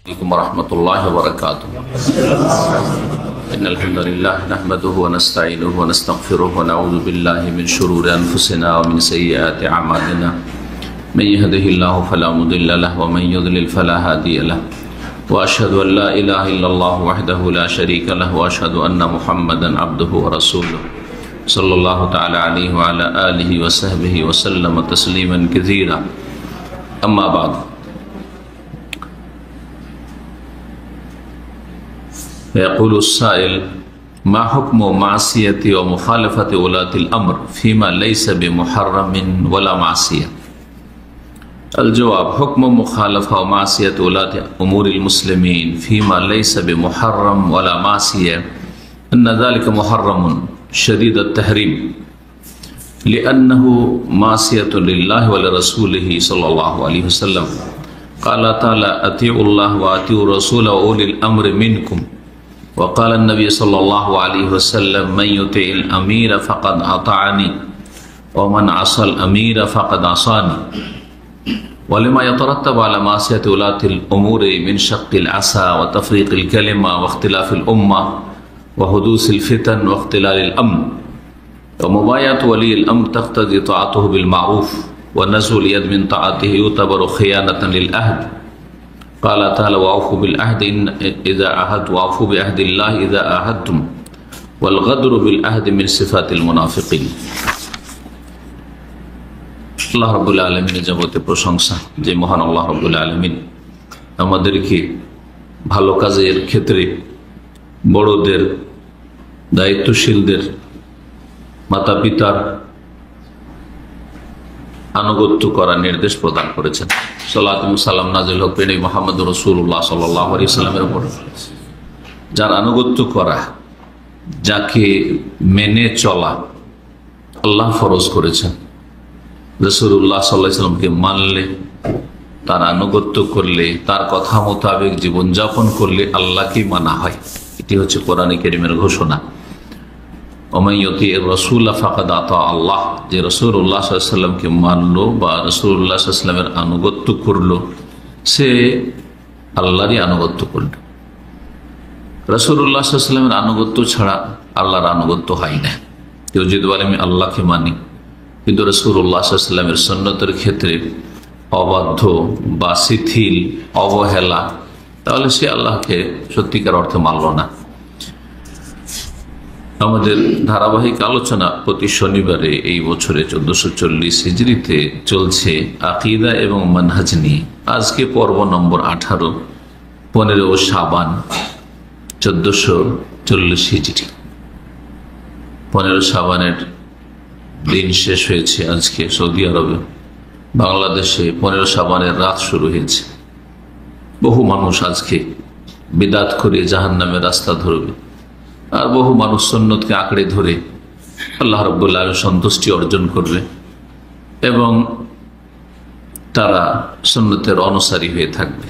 warahmatullahi wabarakatuh. Innal hamdalillah nahmaduhu wa nasta'inuhu wa nastaghfiruhu wa na'udzu billahi min shururi anfusina wa min sayyiati a'malina. Man yahdihillahu fala mudilla lahu wa man yudlil fala hadiya lahu. Wa ashhadu an la ilaha illallah wahdahu la sharika lahu wa ashhadu anna Muhammadan abduhu wa rasuluhu. Sallallahu ta'ala alayhi wa ala alihi wa sahbihi wa sallama tasliman katsira. Amma ba'd. يقول السائل: ما حكم معصية ومخالفة ولاة الأمر فيما ليس بمحرم ولا معصية؟ الجواب: حكم مخالفة ومعصية ولاة أمور المسلمين فيما ليس بمحرم ولا معصية أن ذلك محرم شديد التحريم، لأنه معصية لله ولرسوله صلى الله عليه وسلم. قال تعالى: أطيعوا الله وأطيعوا الرسول وأولي الأمر منكم. وقال النبي صلى الله عليه وسلم: من يطع الأمير فقد أطاعني ومن عصى الأمير فقد عصاني. ولما يترتب على معصية ولاة الأمور من شق العصا وتفريق الكلمة واختلاف الأمة وحدوث الفتن واختلال الأمن. ومبايعة ولي الأمر تقتضي طاعته بالمعروف، ونزع اليد من طاعته يعتبر خيانة للعهد. قال تعالى: وأوفوا بالعهد إذا عاهدتم وأوفوا بعهد الله إذا عاهدتم والغدر بالعهد من صفات المنافقين. আল্লাহ রাব্বুল আলামিনের যাবতীয় প্রশংসা, যে মহান আল্লাহ রাব্বুল আলামিন আমাদেরকে ভালো কাজের ক্ষেত্রে বড়দের, দায়িত্বশীলদের, মাতা পিতার আনুগত্য করার নির্দেশ প্রদান করেছেন। সালাত এবং সালাম নাযিল হোক প্রিয় মুহাম্মদ রাসূলুল্লাহ সাল্লাল্লাহু আলাইহি ওয়াসাল্লামের উপর, যার আনুগত্য করা, যাকে মেনে চলা আল্লাহ ফরজ করেছেন। রাসূলুল্লাহ সাল্লাল্লাহু আলাইহি ওয়াসাল্লামকে মানলে, তার আনুগত্য করলে, তার কথা মোতাবেক জীবনযাপন করলে আল্লাহকে মানা হয়। এটি হচ্ছে কোরআনে কারীমের ঘোষণা। ওমান ইউতির রাসূল ফাকাদ আতা আল্লাহ, যে রাসূলুল্লাহ সাল্লাল্লাহু আলাইহি ওয়াসাল্লামকে মানলো বা রাসূলুল্লাহ সাল্লাল্লাহু আলাইহি ওয়াসাল্লামের আনুগত্য করলো, সে আল্লাহরই আনুগত্য করল। রাসূলুল্লাহ সাল্লাল্লাহু আলাইহি ওয়াসাল্লামের আনুগত্য ছাড়া আল্লাহর আনুগত্য হয় না। কেউ যদি বলে আমি আল্লাহকে মানি, কিন্তু রাসূলুল্লাহ সাল্লাল্লাহু আলাইহি ওয়াসাল্লামের সুন্নতের ক্ষেত্রে অবাধ্য বা শিথিল, অবহেলা, তাহলে সে আল্লাহকে সত্যিকার অর্থে মানল না। আমাদের ধারাবাহিক আলোচনা প্রতি শনিবারে এই বছরে 1440 হিজরিতে চলছে আকীদা এবং মানহাজ নিয়ে। আজকে পর্ব নম্বর 18, 15 শাবান 1440 হিজরি। 15 শাবানের দিন শেষ হয়েছে আজকে সৌদি আরবে। বাংলাদেশে 15 শাবানের রাত শুরু হয়েছে। বহু মানুষ আজকে বিদআত করে জাহান্নামের রাস্তা ধরবে, আর বহু মানুষ সুন্নতকে আঁকড়ে ধরে আল্লাহ রাব্বুল আলামিনের সন্তুষ্টি অর্জন করবে এবং তারা সুন্নতের অনুসারী হয়ে থাকবে।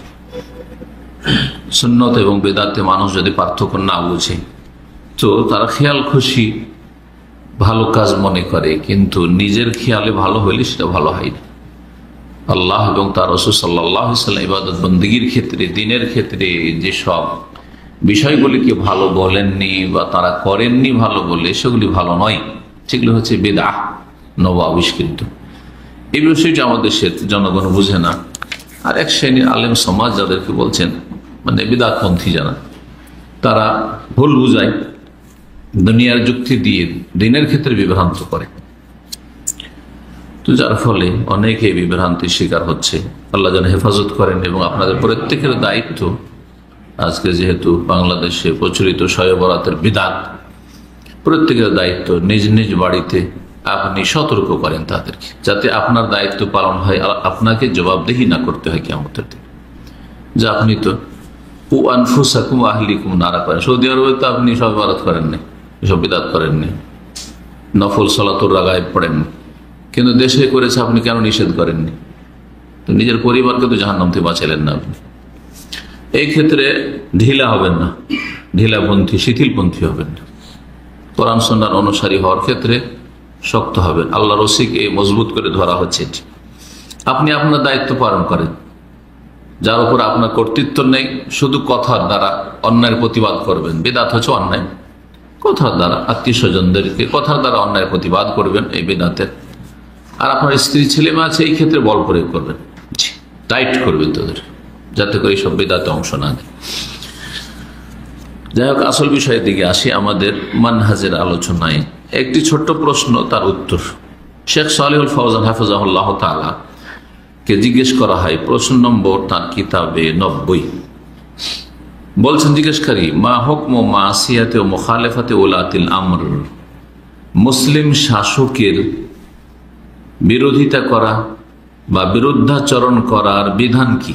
সুন্নত এবং বিদআতে মানুষ যদি পার্থক্য না বুঝে, তো তারা খেয়াল খুশি ভালো কাজ মনে করে, কিন্তু নিজের খেয়ালে ভালো হলে সেটা ভালো হয় না। আল্লাহ এবং তার রাসূল সাল্লাল্লাহু আলাইহি ওয়াসাল্লাম ইবাদত বন্দেগীর ক্ষেত্রে, দ্বীনের ক্ষেত্রে যেসব বিষয়গুলিকে ভালো বলেননি বা তারা করেননি ভালো বলে, সেগুলি ভালো নয়, সেগুলি হচ্ছে বিদআহ, নব আবিষ্কৃত। এই বিষয়টি আমাদের দেশের জনগণ বুঝে না। আর এক শ্রেণীর আলেম সমাজ যাদেরকে বলছেন মানে বিদআতপন্থী যারা, তারা ভুল বুঝায়, দুনিয়ার যুক্তি দিয়ে দ্বীনের ক্ষেত্রে বিভ্রান্ত করে। তো যার ফলে অনেকে বিভ্রান্তির শিকার হচ্ছে। আল্লাহ যেন হেফাজত করেন। এবং আপনাদের প্রত্যেকের দায়িত্ব, আজকে যেহেতু বাংলাদেশে প্রচলিত শবে বরাতের বিদআত, প্রত্যেকের দায়িত্ব নিজ নিজ বাড়িতে আপনি সতর্ক করেন তাদেরকে, যাতে আপনার দায়িত্ব পালন হয়, আপনাকে জবাবদিহি না করতে হয় কিয়ামতের দিন। যে আপনি তো আনফুসাকুম আহলিকুম নারা করেন। সৌদি আরবে তো আপনি শবে বরাত করেননি, এসব বিদআত করেননি, নফল সালাতুর রাগায় পড়েননি, কিন্তু দেশে করেছে, আপনি কেন নিষেধ করেননি? তো নিজের পরিবারকে তো জাহান্নাম থেকে বাঁচালেন না আপনি। এই ক্ষেত্রে ঢিলা হবেন না, ঢিলাপন্থী, শিথিলপন্থী হবেন না। কোরআন সুন্নাহর অনুসারী হওয়ার ক্ষেত্রে শক্ত হবেন। আল্লাহ রসিকে মজবুত করে ধরা হচ্ছে। আপনি আপনার দায়িত্ব পালন করেন, যার উপর আপনার কর্তৃত্ব নেই, শুধু কথার দ্বারা অন্যায়ের প্রতিবাদ করবেন। বিদআত হচ্ছে অন্যায়, কথার দ্বারা আত্মীয় স্বজনদেরকে কথার দ্বারা অন্যায়ের প্রতিবাদ করবেন, এই বিদআতের। আর আপনার স্ত্রী ছেলে মেয়ে আছে, এই ক্ষেত্রে বল প্রয়োগ করবেন, টাইট করবেন তাদের, যাতে করে সব বিদআতে অংশ না নেয়। যাই হোক, আসল বিষয়ের দিকে আসি, আমাদের মানহাজের আলোচনায় একটি ছোট্ট প্রশ্ন, তার উত্তর। শেখ সালেহুল ফওজান হাফিজাহুল্লাহ তাআলা কে জিজ্ঞেস করা হয়, প্রশ্ন নম্বর তার কিতাবে 90। বলছেন জিজ্ঞেসকারী, মা হুকম মাসিয়াতে ও মুখালেফাতে উলাতিল আমর, মুসলিম শাসকের বিরোধিতা করা বা বিরুদ্ধাচরণ করার বিধান কি?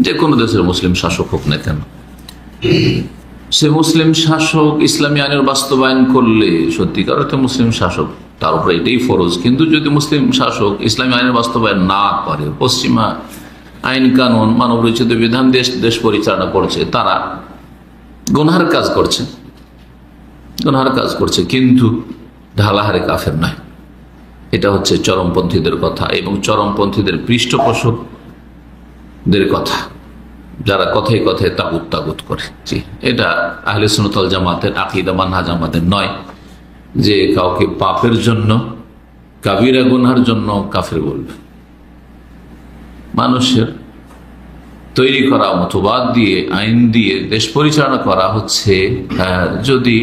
যে কোনো দেশের মুসলিম শাসক হোক না কেন, সে মুসলিম শাসক ইসলামী আইনের বাস্তবায়ন করলে সত্যিকার অর্থে মুসলিম শাসক, তার উপরে এটাই ফরজ। কিন্তু যদি মুসলিম শাসক ইসলামী আইনের বাস্তবায়ন না করে, পশ্চিমা আইন কানুন মানব রচিত বিধান দেশ পরিচালনা করছে, তারা গুনহার কাজ করছে, কিন্তু ঢালাহারে কাফের নয়। এটা হচ্ছে চরমপন্থীদের কথা এবং চরমপন্থীদের পৃষ্ঠপোষকদের কথা, যারা কথায় কথায় তাগুত করে। জি, এটা আহলে সুন্নাত ওয়াল জামাতের আকীদা, মানহাজ আমাদের নয় যে কাউকে পাপের জন্য, কাবিরা গুনহার জন্য কাফের বলবে। মানুষের তৈরি করা মতবাদ দিয়ে, আইন দিয়ে দেশ পরিচালনা করা হচ্ছে যদি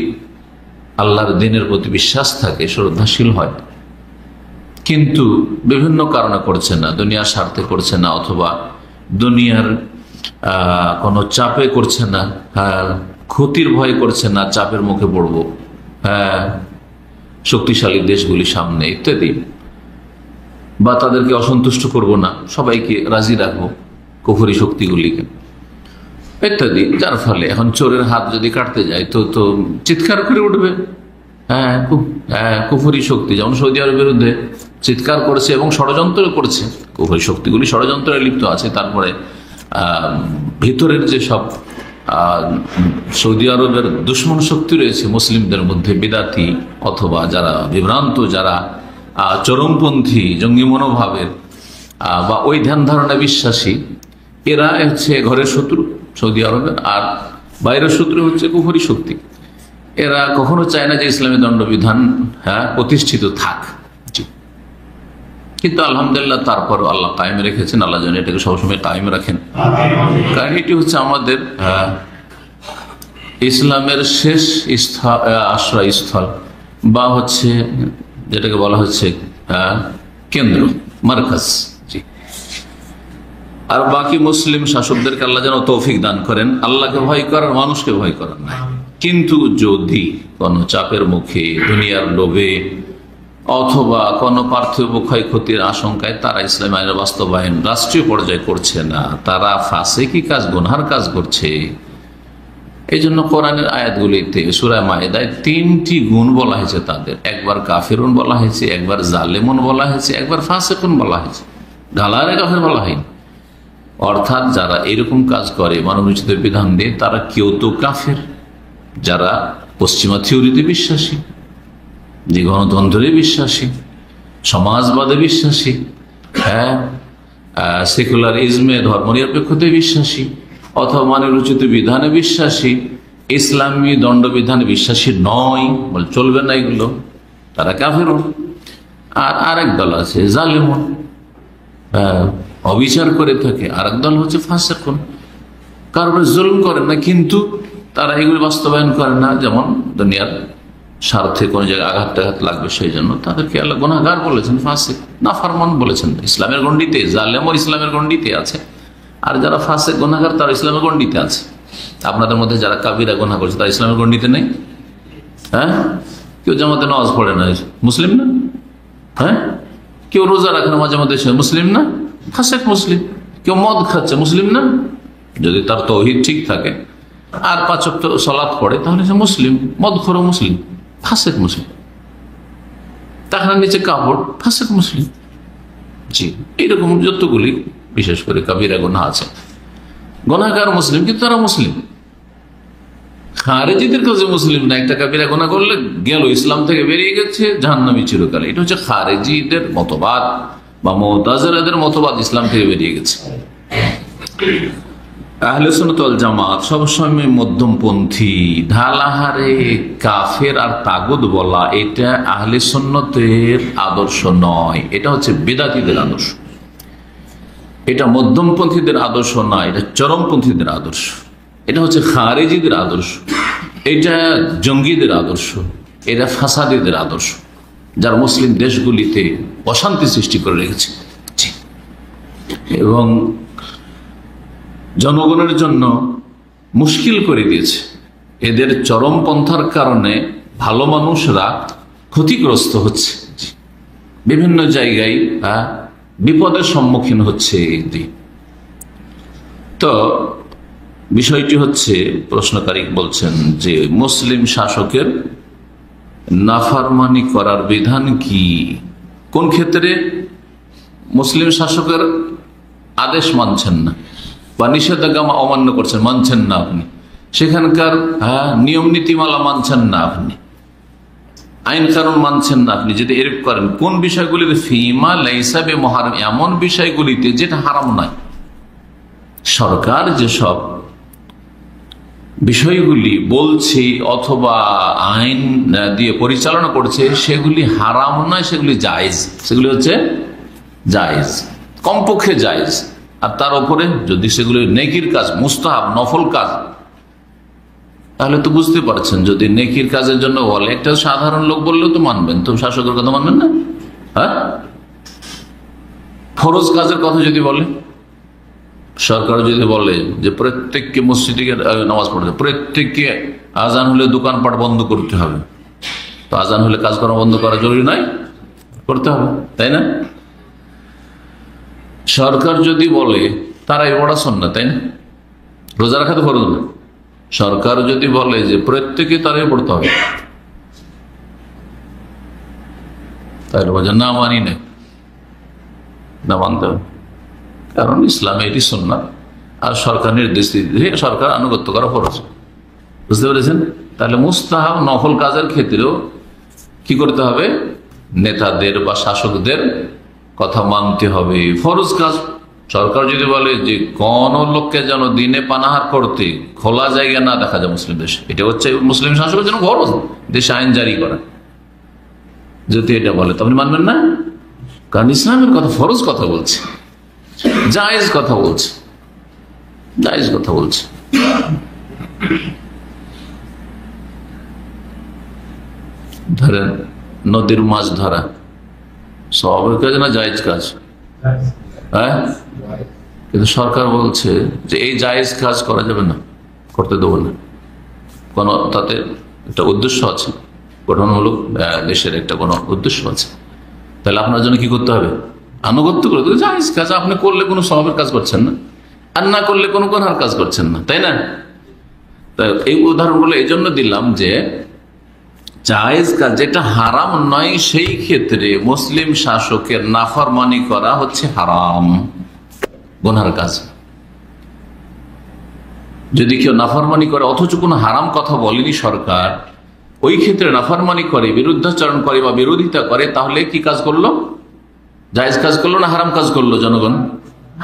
আল্লাহর দ্বীনের প্রতি বিশ্বাস থাকে, শ্রদ্ধাশীল হয়, কিন্তু বিভিন্ন কারণে করছে না, দুনিয়ার স্বার্থে করছে না, অথবা দুনিয়ার কোনো চাপে করছে না, ক্ষতির ভয় করছে না, চাপের মুখে পড়বো শক্তিশালী দেশগুলির সামনে ইত্যাদি, বা তাদেরকে অসন্তুষ্ট করব না, সবাইকে রাজি রাখবো কুফরি শক্তিগুলিকে ইত্যাদি, যার ফলে এখন চোরের হাত যদি কাটতে যায় তো চিৎকার করে উঠবে। কুফরি শক্তি যেমন সৌদি আরবের বিরুদ্ধে চিৎকার করেছে এবং ষড়যন্ত্র করছে, কুফরি শক্তিগুলি ষড়যন্ত্রে লিপ্ত আছে। তারপরে ভিতরের যে সব সৌদি আরবের দুশ্মন শক্তি রয়েছে মুসলিমদের মধ্যে, বিদাতি অথবা যারা বিভ্রান্ত, যারা চরমপন্থী জঙ্গি মনোভাবের বা ওই ধ্যান ধারণা বিশ্বাসী, এরা হচ্ছে ঘরের শত্রু সৌদি আরবের, আর বাইরের শত্রু হচ্ছে কুফরি শক্তি। এরা কখনো চায় না যে ইসলামী দণ্ডবিধান প্রতিষ্ঠিত থাক। কিন্তু আলহামদুলিল্লাহ তারপর আল্লাহ কায়েম রেখেছেন, আল্লাহ যেন এটাকে সবসময় কায়েম রাখেন। কারণ এটি হচ্ছে আমাদের ইসলামের শেষ আশ্রয়স্থল, বা হচ্ছে যেটাকে বলা হচ্ছে কেন্দ্র, মারকাজ। আর বাকি মুসলিম শাসকদেরকে আল্লাহ যেন তৌফিক দান করেন, আল্লাহকে ভয় করার, মানুষকে ভয় করার নাই। কিন্তু যদি কোনো চাপের মুখে, দুনিয়ার লোভে অথবা কোনো পার্থিব ক্ষয়ক্ষতির আশঙ্কায় তারা ইসলামী আইনের বাস্তবায়ন রাষ্ট্রীয় পর্যায়ে করছে না, তারা ফাসিকি কাজ, গুনহার কাজ করছে, এই জন্য কোরআনের আয়াতগুলিতে সূরা মায়েদায় 3টি গুণ বলা হয়েছে তাদের। একবার কাফিরুন বলা হয়েছে, একবার জালেমুন বলা হয়েছে, একবার ফাসিকুন বলা হয়েছে, ঢালারে কাফের বলা হয়নি। অর্থাৎ যারা এরকম কাজ করে মানবরচিত বিধান দিয়ে, তারা কেউ তো কাফের, যারা পশ্চিমা থিওরিতে বিশ্বাসী, যে গণতন্ত্রে বিশ্বাসী, সমাজবাদে বিশ্বাসী, সেকুলারিজমে, ধর্মনিরপেক্ষতে বিশ্বাসী, অথবা মানবরচিত বিধানে বিশ্বাসী, ইসলামী দণ্ডবিধানে বিশ্বাসী নয়, বলে চলবে না এগুলো, তারা কাফের। আর আরেক দল আছে জালেমুন, অবিচার করে থাকে। আরেক দল হচ্ছে ফাসিকুন, কারোর জুলুম করে না, কিন্তু তারা এগুলি বাস্তবায়ন করে না, যেমন দুনিয়ার স্বার্থে কোন জায়গায় আঘাত লাগবে সেই জন্য তাদেরকে আল্লাহ গুনাহগার বলেছেন, ফাসিক, নাফরমান বলেছেন। ইসলামের গণ্ডিতে জালেমও ইসলামের গণ্ডিতে আছে, আর যারা ফাসিক গুনাহগার তারা ইসলামের গণ্ডিতে আছে। আপনাদের মধ্যে যারা কাবিরা গুনাহ করছে তারা ইসলামের গণ্ডিতে নেই? কেউ জামাতে নামাজ পড়ে না, মুসলিম না? কেউ রোজা রাখে না মাঝে মধ্যে, মুসলিম না? ফাসিক মুসলিম। কেউ মদ খাচ্ছে, মুসলিম না? যদি তার তাওহীদ ঠিক থাকে আর 5 ওয়াক্ত সালাত পড়ে, তাহলে সে মুসলিম। মদখোর মুসলিম, ফাসিক মুসলিম। তাহার নিচে কাপড়, ফাসিক মুসলিম। জি, এইরকম যতগুলি বিশেষ করে কাবিরা গুনাহ আছে, গুনাহগার মুসলিম, কিন্তু তারা মুসলিম। খারেজিদের কাছে মুসলিম না, একটা কাবিরা গুনাহ করলে গেল, ইসলাম থেকে বেরিয়ে গেছে, জাহান্নামী চিরকাল। এটা হচ্ছে খারেজিদের মতবাদ বা মুতাজিলাদের মতবাদ, ইসলাম থেকে বেরিয়ে গেছে। আহলে সুন্নাত ওয়াল জামাত সবসময় মধ্যমপন্থী। ঢালাহারে কাফের আর তাগুত বলা এটা আহলে সুন্নতের আদর্শ নয়, এটা হচ্ছে বিদাতীদের আদর্শ। এটা মধ্যমপন্থীদের আদর্শ নয়, এটা চরমপন্থীদের আদর্শ। এটা হচ্ছে খারেজিদের আদর্শ, এটা জঙ্গিদের আদর্শ, এটা ফাসাদিদের আদর্শ, যার মুসলিম দেশগুলিতে অশান্তি সৃষ্টি করে রেখেছে এবং জনগণের জন্য মুশকিল করে দিয়েছে। এদের চরমপন্থার কারণে ভালো মানুষরা ক্ষতিগ্রস্ত হচ্ছে, বিভিন্ন জায়গায় বিপদের সম্মুখীন হচ্ছে। তো বিষয়টি হচ্ছে, প্রশ্নকারী বলছেন যে মুসলিম শাসকের নাফরমানি করার বিধান কি? কোন ক্ষেত্রে মুসলিম শাসকের আদেশ মানছেন না বা নিষেধাজ্ঞা অমান্য করছেন, মানছেন না আপনি, সেখানকার নিয়ম নীতিমালা মানছেন না আপনি, আইন কানুন মানছেন না আপনি, যদি এরকম করেন কোন বিষয়গুলিতে? ফিমা লাইসা বিমুহাররাম, এমন বিষয়গুলিতে যেটা হারাম নয়। সরকার যেসব বিষয়গুলি বলছে অথবা আইন দিয়ে পরিচালনা করছে সেগুলি হারাম নয়, সেগুলি জায়েজ, সেগুলি হচ্ছে জায়েজ, কমপক্ষে জায়েজ। আর তার উপরে যদি সেগুলি নেকির কাজ, মুস্তাহাব নফল কাজ, তাহলে তো বুঝতে পারছেন যদি নেকির কাজের জন্য বলে, একটা সাধারণ লোক বললেও তো মানবেন, তো শাসকের কথা মানবেন না? হ্যাঁ, ফরজ কাজের কথা যদি বলে, সরকার যদি বলে যে প্রত্যেককে মসজিদে নামাজ পড়তে, প্রত্যেককে আজান হলে দোকানপাট বন্ধ করতে হবে, তো আজান হলে কাজ করা বন্ধ করা জরুরি নয়, করতে হবে, তাই না? সরকার যদি বলে, তারাই বড় সুন্নাত, তাই না? রোজা রাখা তো ফরজ না। সরকার যদি বলে যে প্রত্যেকে তারাই পড়তে হবে, তাহলে বলছে না, মানি না, মানতে হবে, কারণ ইসলামে এটি সুন্নাত আর সরকার নির্দেশ দিয়ে সরকার আনুগত্য করা ফরজ। বুঝতে পেরেছেন? তাহলে মুস্তাহাব নফল কাজের ক্ষেত্রেও কি করতে হবে? নেতাদের বা শাসকদের কথা মানতে হবে। ফরজ কাজ সরকার যদি বলে যে কোন লোককে যেন দিনে পানাহার করতে খোলা জায়গা না দেখা যায় মুসলিম দেশে, এটা হচ্ছে মুসলিম শাসকের জন্য ফরজ, দেশে আইন জারি করা, যদি এটা বলে তখন মানবেন না, কারণ ইসলামের কথা ফরজ কথা বলছে, জায়েজ কথা বলছে, জায়েজ কথা বলছে। ধরেন নদীর মাছ ধরা স্বাভাবিক কাজ না জায়েজ কাজ? হ্যাঁ, কিন্তু সরকার বলছে যে এই জায়েজ কাজ করা যাবে না, করতে দেবো না, কোন তাতে একটা উদ্দেশ্য আছে, গঠনমূলক দেশের একটা কোনো উদ্দেশ্য আছে, তাহলে আপনার জন্য কি করতে হবে? আনুগত্য করে দেবে। জায়েজ কাজ আপনি করলে কোনো স্বভাবের কাজ করছেন না, আর না করলে কোনো গুনার কাজ করছেন না, তাই না? তাই এই উদাহরণগুলো এই জন্য দিলাম যে জায়েজ কাজ যেটা হারাম নয়, সেই ক্ষেত্রে মুসলিম শাসকের নাফরমানি করা হচ্ছে হারাম, গুনার কাজ। যদি কেউ নাফরমানি করে অথচ কোনো হারাম কথা বলেনি সরকার, ওই ক্ষেত্রে নাফরমানি করে, বিরুদ্ধাচরণ করে বা বিরোধিতা করে, তাহলে কি কাজ করলো? জায়েজ কাজ করলো না হারাম কাজ করলো? জনগণ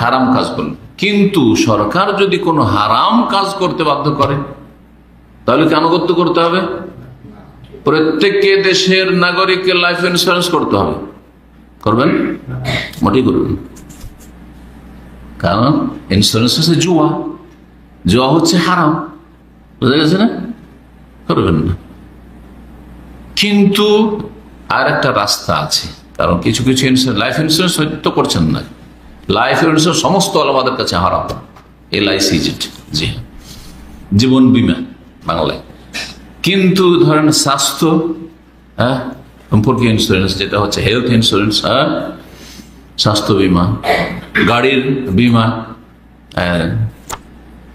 হারাম কাজ করলো। কিন্তু সরকার যদি কোনো হারাম কাজ করতে বাধ্য করে, তাহলে কি আনুগত্য করতে হবে? প্রত্যেককে দেশের নাগরিককে লাইফ ইন্স্যুরেন্স করতে হবে, করবেন? মোটেই করবেন, কারণ ইন্স্যুরেন্স হচ্ছে জুয়া, জুয়া হচ্ছে হারাম, বুঝা গেছে না? করবেন না। কিন্তু আর একটা রাস্তা আছে, কারণ কিছু কিছু লাইফ ইন্স্যুরেন্স হয়তো করছেন না, লাইফ ইন্স্যুরেন্স সমস্ত আমাদের কাছে হারাম, LIC, জি জীবন বীমা বাংলায়। কিন্তু ধরেন স্বাস্থ্য সম্পর্কে ইন্স্যুরেন্স, যেটা হচ্ছে হেলথ ইন্স্যুরেন্স, স্বাস্থ্য বীমা, গাড়ির বীমা,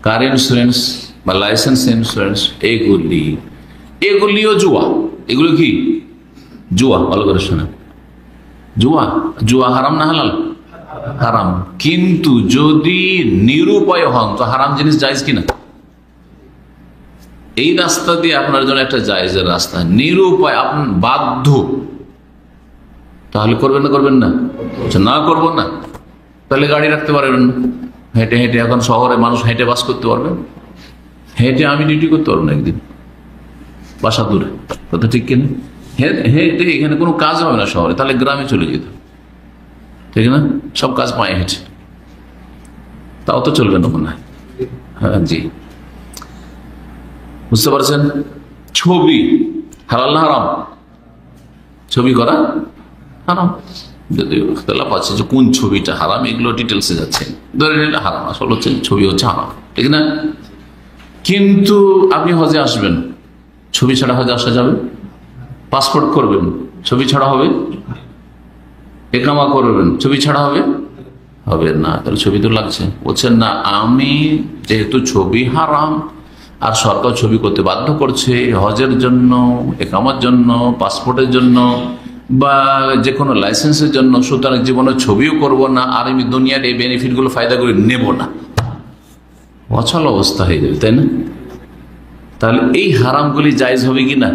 কার ইন্স্যুরেন্স বা লাইসেন্স ইন্স্যুরেন্স, এগুলিও জুয়া। এগুলো কি জুয়া? ভালো করে শোনা, জুয়া। জুয়া হারাম না হালাল? হারাম। কিন্তু যদি নিরুপায় হন তো হারাম জিনিস জায়েজ কিনা? এই রাস্তা দিয়ে আপনার জন্য একটা জায়েজের রাস্তা, নিরুপায় আপনি বাধ্য, তাহলে করবেন না? করবেন না? না করবো না, তাহলে গাড়ি রাখতে পারবেন না, হেঁটে হেঁটে এখন শহরে মানুষ হেঁটে বাস করতে পারবে? হেঁটে আমি ডিউটি করতে পারবো না একদিন, বাসা দূরে, কথা ঠিক কিনা? হেঁটে এখানে কোনো কাজ হবে না শহরে, তাহলে গ্রামে চলে যেত, ঠিক না? সব কাজ পায়ে হেঁটে, তাও তো চলবে না মনে হয়। হ্যাঁ জি, বুঝতে পারছেন? ছবি হালাল না হারাম? ছবি করা হারাম, যদি ইখতিলাফ আছে যে কোন ছবিটা হারাম, এগুলো ডিটেলসে যাচ্ছে, ধরে নিলে হারাম, আসলে হচ্ছে ছবি হচ্ছে হারাম, ঠিক না? কিন্তু আপনি হজে আসবেন, ছবি ছাড়া হজে আসা যাবে? পাসপোর্ট করবেন, ছবি ছাড়া হবে? একামা করবেন, ছবি ছাড়া হবে? হবে না। তাহলে ছবি তো লাগছে। বলছেন না, আমি যেহেতু ছবি হারাম আর সরকার ছবি করতে বাধ্য করছে হজের জন্য, একামার জন্য, পাসপোর্টের জন্য বা যে কোনো লাইসেন্সের জন্য, সুতরাং জীবনে ছবিও করব না, আর আমি দুনিয়ার এই বেনিফিটগুলো ফায়দাগুলো নেব না, অচল অবস্থা হয়ে যাবে, তাই না? তাহলে এই হারামগুলি জায়েজ হবে কি না?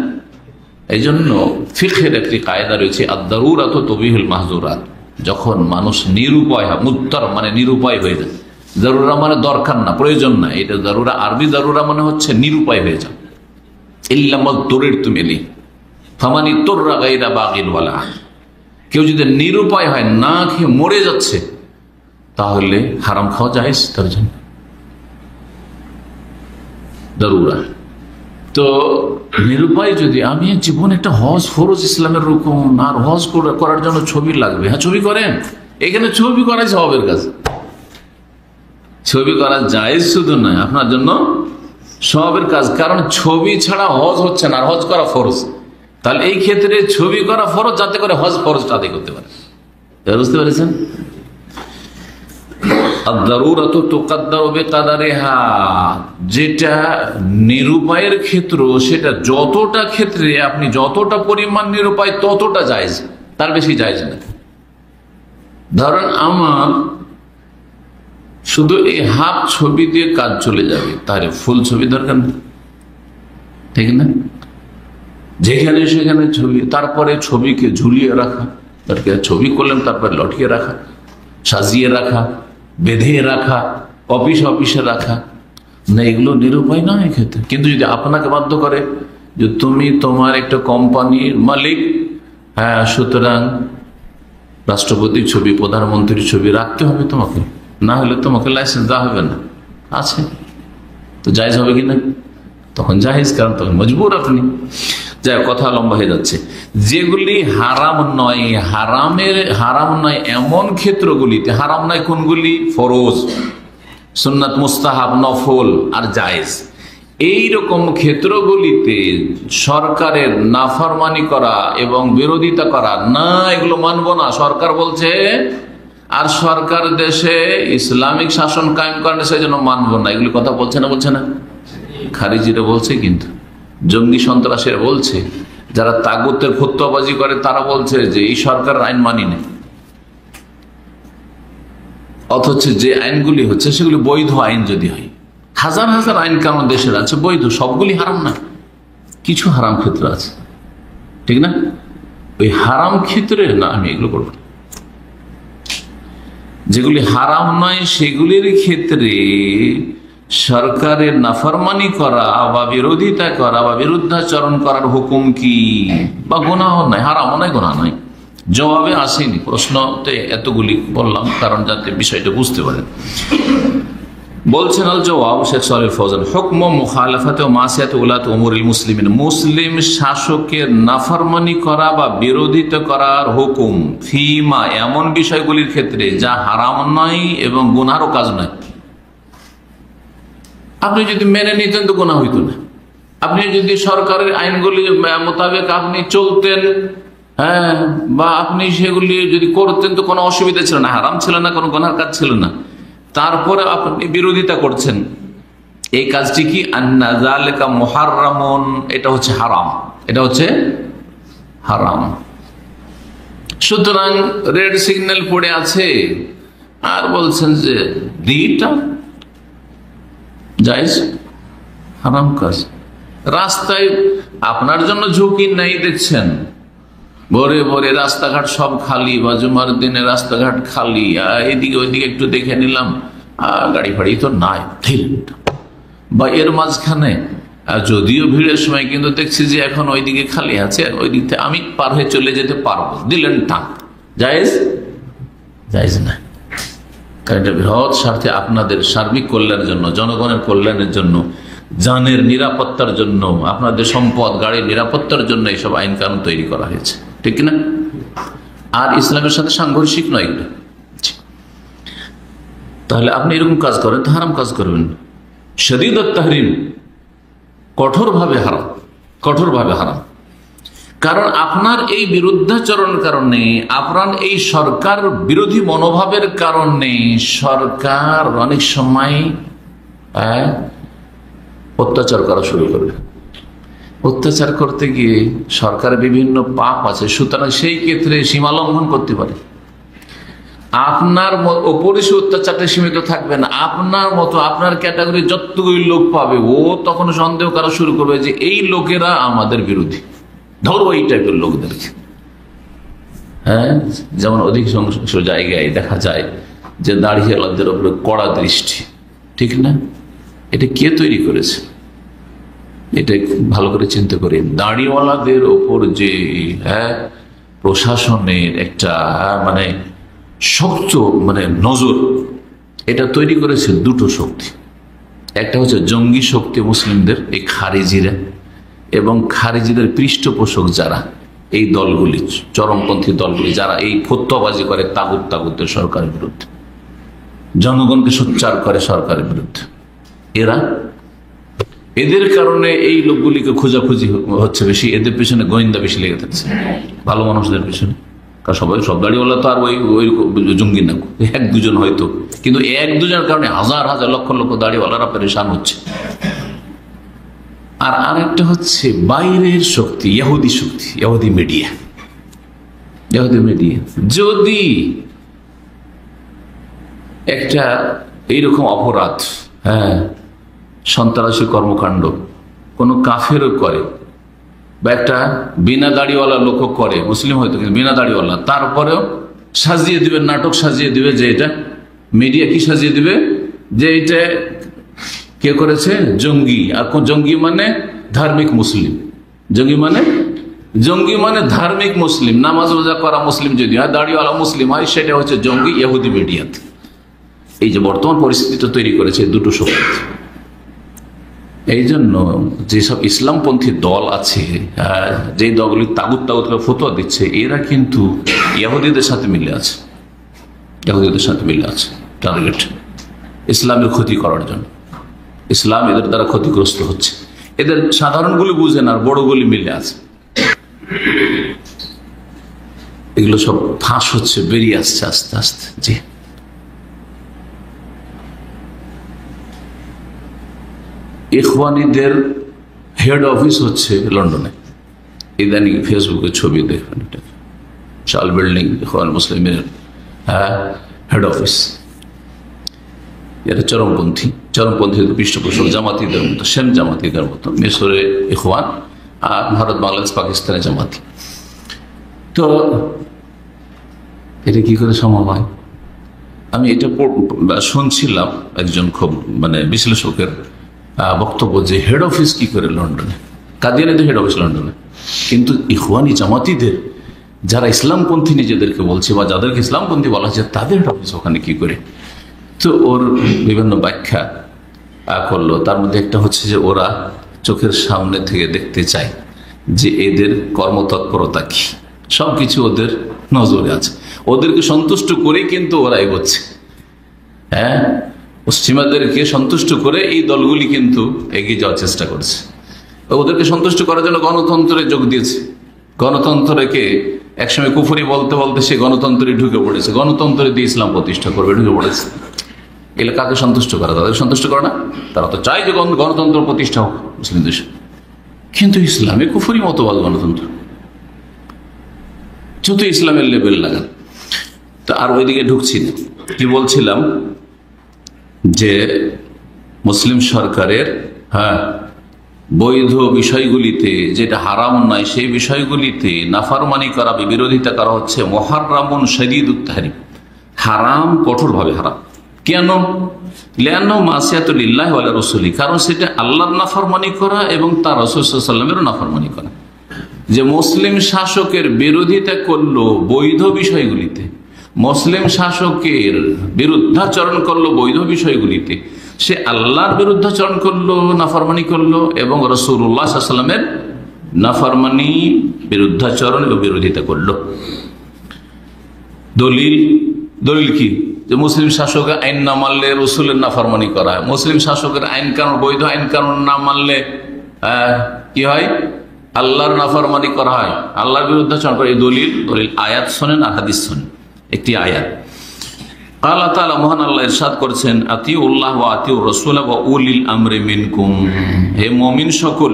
এই জন্য ফিকহের একটি কায়দা রয়েছে, আদ-দারুরাত তুবিহুল মাহজুরাত। যখন মানুষ নিরুপায় হয়, মুত্তার মানে নিরুপায় হয়ে যায়, জরুরা মানে দরকার না, প্রয়োজন না, এটা জরুরা, আরবি জরুরা মানে হচ্ছে নিরুপায় হয়ে যাও। ইল্লা মাদতুরিরতুম ইলাইহি ফামানি তুররা গায়রা বাগিন ওয়ালা আদ। কেউ যদি নিরুপায় হয়, না খেয়ে মরে যাচ্ছে, তাহলে হারাম খাওয়া জায়েজ তার জন্য, জরুরা। তো নিরুপায় যদি আমি জীবন একটা হজ ফরজ, ইসলামের রকম, আর হজ করার জন্য ছবি লাগবে, হ্যাঁ ছবি করেন, এখানে ছবি করা সওয়াবের কাজ, ছবি করা জায়েজ শুধু নয়, আপনার জন্য সওয়াবের কাজ, কারণ ছবি ছাড়া হজ হচ্ছে না, আর হজ করা ফরজ। তাহলে এই ক্ষেত্রে ছবি করা ফরজ, যাতে করে হজ ফরজটা আদায় করতে পারে। বুঝতে পেরেছেন? যেটা নিরুপায়ের ক্ষেত্র, সেটা যতটা ক্ষেত্রে আপনি যতটা পরিমাণ নিরুপায় ততটা জায়েজ, তার বেশি জায়েজ না। ধরেন আমার শুধু এই হাফ ছবি দিয়ে কাজ চলে যাবে, তাহলে ফুল ছবি দরকার নেই, ঠিক না? যেখানে সেখানে ছবি, তারপরে ছবিকে ঝুলিয়ে রাখা, ছবি করলাম তারপরে লটকিয়ে রাখা, সাজিয়ে রাখা, বেঁধে রাখা, অফিসে রাখা না, এগুলো নিরুপায় নয় এক্ষেত্রে। কিন্তু যদি আপনাকে বাধ্য করে যে তুমি তোমার একটা কোম্পানির মালিক, হ্যাঁ, সুতরাং রাষ্ট্রপতির ছবি, প্রধানমন্ত্রীর ছবি রাখতে হবে তোমাকে, না হলে তোমাকে লাইসেন্স দেওয়া হবে না, আছে তো জায়েজ হবে কিনা? তখন জায়েজ, কারণ তখন মজবুর আপনি। যাই, কথা লম্বা হয়ে যাচ্ছে। যেগুলি হারাম নয়, হারাম নয় এমন ক্ষেত্রগুলিতে, হারাম নয় কোনগুলি? ফরজ, সুন্নাত, মুস্তাহাব, নফল আর জায়েজ, এইরকম ক্ষেত্রগুলিতে সরকারের নাফরমানি করা এবং বিরোধিতা করা, না এগুলো মানবো না, সরকার বলছে, আর সরকার দেশে ইসলামিক শাসন কায়েম করে, সেই জন্য মানবো না, এগুলি কথা বলছে না? বলছে না? খারিজিরা বলছে, কিন্তু জঙ্গি সন্ত্রাসীরা বলছে, যারা তাগুতের ফতোয়াবাজি করে তারা বলছে যে এই সরকার আইন মানি না, অথচ যে আইনগুলি হচ্ছে সেগুলি বৈধ আইন। যদি হয়, হাজার হাজার আইন কানুন দেশের আছে বৈধ, সবগুলি হারাম না, কিছু হারাম ক্ষেত্র আছে, ঠিক না? ওই হারাম ক্ষেত্রে না, আমি এগুলো করবো না। যেগুলি হারাম নয় সেগুলির ক্ষেত্রে সরকারের নাফরমানি করা বা বিরোধিতা করা বা বিরুদ্ধাচরণ করার হুকুম কি? বা গুনাহ নাই, হারাম নয়, গুনাহ নাই। জবাবে আসেনি, প্রশ্নতে এতগুলি বললাম কারণ যাতে বিষয়টা বুঝতে পারেন। বলছেন আল জবাব, শেখ সালেহ ফৌজান, হুকম মুখালাফাতে ও মাসিয়াতে উলাতে উমুরিল মুসলিমিন, মুসলিম শাসকের নাফরমানি করা বা বিরোধিতা করার হুকুম, ফিমা এমন বিষয়গুলির ক্ষেত্রে যা হারাম নয় এবং গুনাহও কাজ নয়। আপনি যদি মেনে নিতেন তো গুনাহ হইতো না, আপনি যদি সরকারের আইনগুলি মোতাবেক আপনি চলতেন, হ্যাঁ, বা আপনি সেগুলি যদি করতেন তো কোনো অসুবিধা ছিল না, হারাম ছিল না, কোনো গুনাহর কাজ ছিল না। তারপরে আপনি বিরোধিতা করছেন, এই কাজটি কি? আন্না যালিকা মুহাররামুন, এটা হচ্ছে হারাম, এটা হচ্ছে হারাম। সুতরাং রেড সিগন্যাল পড়ে আছে আর বলছেন যে দিটা জায়েজ, হারাম কাজ। রাস্তায় আপনার জন্য ঝুঁকি নেই, দেখছেন ভোরে ভোরে রাস্তাঘাট সব খালি, বা জুমার দিনে রাস্তাঘাট খালি, এদিকে ওইদিকে একটু দেখে নিলাম, গাড়ি ফাড়ি তো নাই, বা এর মাঝখানে যদিও ভিড়ের সময় কিন্তু দেখছি যে এখন ওইদিকে খালি আছে, ওই দিক থেকে আমি পার হয়ে চলে যেতে পারবো, দিলেন টান, জায়েজ? জায়েজ না। কারণ এটা বৃহৎ স্বার্থে, আপনাদের সার্বিক কল্যাণের জন্য, জনগণের কল্যাণের জন্য, জানের নিরাপত্তার জন্য, আপনাদের সম্পদ গাড়ির নিরাপত্তার জন্য এইসব আইন কানুন তৈরি করা হয়েছে, ঠিক না? আর ইসলামের সাথে সাংঘর্ষিক নয় এগুলো। তাহলে আপনি এরকম কাজ করেন তো হারাম কাজ করবেন। শদীদুত তাহরিম, কঠোরভাবে হারাম, কঠোরভাবে হারাম। কারণ আপনার এই বিরুদ্ধাচরণের কারণে, আপনার এই সরকার বিরোধী মনোভাবের কারণে সরকার অনেক সময় অত্যাচার করা শুরু করবে। অত্যাচার করতে গিয়ে সরকারের বিভিন্ন পাপ আছে, সুতরাং সেই ক্ষেত্রে সীমা লঙ্ঘন করতে পারে। আপনার ওপরে সে অত্যাচারটা সীমিত থাকবে না, আপনার মতো আপনার ক্যাটাগরি যতগুলি লোক পাবে, ও তখন সন্দেহ করা শুরু করবে যে এই লোকেরা আমাদের বিরোধী, ধরো এই টাইপের লোকদেরকে। হ্যাঁ, যেমন অধিকাংশ জায়গায় দেখা যায় যে দাড়িওয়ালাদের উপরে কড়া দৃষ্টি, ঠিক না? এটা কে তৈরি করেছে? এটা ভালো করে চিন্তা করি। দাড়িওয়ালাদের ওপর যে প্রশাসনের একটা মানে শক্ত নজর, এটা তৈরি করেছে দুটো শক্তি। একটা হচ্ছে জঙ্গি শক্তি মুসলিমদের, এই খারিজিরা, এবং খারিজিদের পৃষ্ঠপোষক যারা, এই দলগুলি, চরমপন্থী দলগুলি, যারা এই ফতোয়াবাজি করে তাগুতের সরকারের বিরুদ্ধে, জনগণকে সোচ্চার করে সরকারের বিরুদ্ধে। এদের কারণে এই লোকগুলিকে খোঁজাখুঁজি হচ্ছে বেশি, এদের পেছনে গোয়েন্দা বেশি লেগে থাকছে ভালো মানুষদের পেছনে। কারণ সব দাড়িওয়ালা তো আর ওই জঙ্গি না, এক দুজন হয়তো, কিন্তু এক দুজনের কারণে হাজার হাজার লক্ষ লক্ষ দাড়িওয়ালারা পরেশান হচ্ছে। আর আরেকটা হচ্ছে বাইরের শক্তি, ইহুদি শক্তি, ইহুদি মিডিয়া। যদি একটা এইরকম অপরাধ, সন্ত্রাসী কর্মকাণ্ড কোনো কাফেরও করে, বা একটা বিনা দাড়িওয়ালা লোক করে, মুসলিম হয়তো কিন্তু বিনা দাড়িওয়ালা, তারপরেও সাজিয়ে দিবে, নাটক সাজিয়ে দিবে যে এটা, মিডিয়া কি সাজিয়ে দিবে যে এটা কে করেছে, জঙ্গি। আর জঙ্গি মানে ধার্মিক মুসলিম, জঙ্গি মানে ধার্মিক মুসলিম, নামাজ রোজা করা মুসলিম যদি হয়, দাড়িওয়ালা মুসলিম হয়, সেটা হচ্ছে জঙ্গি ইহুদি মিডিয়াতে। এই যে বর্তমান পরিস্থিতিটা তৈরি করেছে দুটো শক্তি। এই জন্য যেসব ইসলামপন্থী দল আছে, যে দলগুলি তাগুত ফতোয়া দিচ্ছে, এরা কিন্তু ইহুদিদের সাথে মিলে আছে, টার্গেট ইসলামের ক্ষতি করার জন্য। ইসলাম এদের দ্বারা ক্ষতিগ্রস্ত হচ্ছে, এদের সাধারণগুলি বুঝে না, আর বড়গুলি মিলে আছে। এগুলো সব ফাঁস হচ্ছে, বেরিয়ে আসছে আস্তে আস্তে। জি, ইখওয়ানিদের হেড অফিস হচ্ছে লন্ডনে। ইদানিং ফেসবুকে ছবি দেখবেন, শাল বিল্ডিং, ইখওয়ান মুসলিমের হেড অফিস। এটা চরমপন্থী পৃষ্ঠপোষক জামাতিদের মতো, সেম জামাতিদের মতো। মিশরে ইখওয়ান, আর ভারত, বাংলাদেশ, পাকিস্তানে জামাতি। তো এটা কি করে সম্ভব হয়? আমি এটা শুনছিলাম একজন খুব বিশ্লেষকের বক্তব্য, যে হেড অফিস কি করে লন্ডনে, কাদিয়ানীদের হেড অফিস লন্ডনে, কিন্তু ইখওয়ানি জামাতিদের যারা ইসলামপন্থী নিজেদেরকে বলছে, বা যাদেরকে ইসলামপন্থী বলা হচ্ছে, তাদের হেড অফিস ওখানে কি করে? তো ওর বিভিন্ন ব্যাখ্যা করলো। তার মধ্যে একটা হচ্ছে যে ওরা চোখের সামনে থেকে দেখতে চায় যে এদের কর্মতৎপরতা কি, সবকিছু ওদের নজরে আছে, ওদেরকে সন্তুষ্ট করে কিন্তু ওরা এগোচ্ছে। পশ্চিমাদেরকে সন্তুষ্ট করে এই দলগুলি কিন্তু এগিয়ে যাওয়ার চেষ্টা করছে। ওদেরকে সন্তুষ্ট করার জন্য গণতন্ত্রে যোগ দিয়েছে। গণতন্ত্রকে একসময় কুফরি বলতে বলতে সে গণতন্ত্রে ঢুকে পড়েছে, গণতন্ত্রে দিয়ে ইসলাম প্রতিষ্ঠা করবে ঢুকে পড়েছে। এগুলো কাকে সন্তুষ্ট করা? তাদের সন্তুষ্ট করে না। তারা তো চায় যে গণতন্ত্র প্রতিষ্ঠা হোক মুসলিম দেশে, কিন্তু ইসলামে কুফরি মতবাদ গণতন্ত্র, যত ইসলামের লেবেল লাগান। তো আর ওইদিকে ঢুকছি না। কি বলছিলাম যে মুসলিম সরকারের বৈধ বিষয়গুলিতে, যেটা হারাম নয় সেই বিষয়গুলিতে নাফরমানি করা, বিরোধিতা করা হচ্ছে মুহাররামুন শাদীদুত তাহরিম, হারাম, কঠোরভাবে হারাম। কেন? লিআন্নাহু মাসিয়াতুল লিল্লাহি ওয়া রাসূলি, কারণ সেটা আল্লাহর নাফরমানি করা এবং তার রাসূল সাল্লাল্লাহু আলাইহি ওয়াসাল্লামের নাফরমানি করা। যে মুসলিম শাসকের বিরোধিতা করলো বৈধ বিষয়গুলিতে, মুসলিম শাসকের বিরুদ্ধাচরণ করলো বৈধ বিষয়গুলিতে, সে আল্লাহর বিরুদ্ধাচরণ করলো, নাফরমানি করলো, এবং রাসূলুল্লাহ সাল্লাল্লাহু আলাইহি ওয়াসাল্লামের নাফরমানি, বিরুদ্ধাচরণ ও বিরোধিতা করলো। দলিল কি? যে মুসলিম শাসকের আইন না মানলে রসুলের নাফরমানি করা হয়, মুসলিম শাসকের আইন কানুন, বৈধ আইন কানুন না মানলে কি হয়? আল্লাহর নাফরমানি করা হয়, আল্লাহর বিরুদ্ধাচরণ করে। এই দলিল আয়াত শোনেন আর হাদিস শোনেন। একটি আয়াত আল্লাহ তাআলা মহান আল্লাহ ইরশাদ করেছেন, আতিউল্লাহ ওয়া আতিউর রাসূল ওয়া উলিল আমরি মিনকুম, হে মুমিন সকল,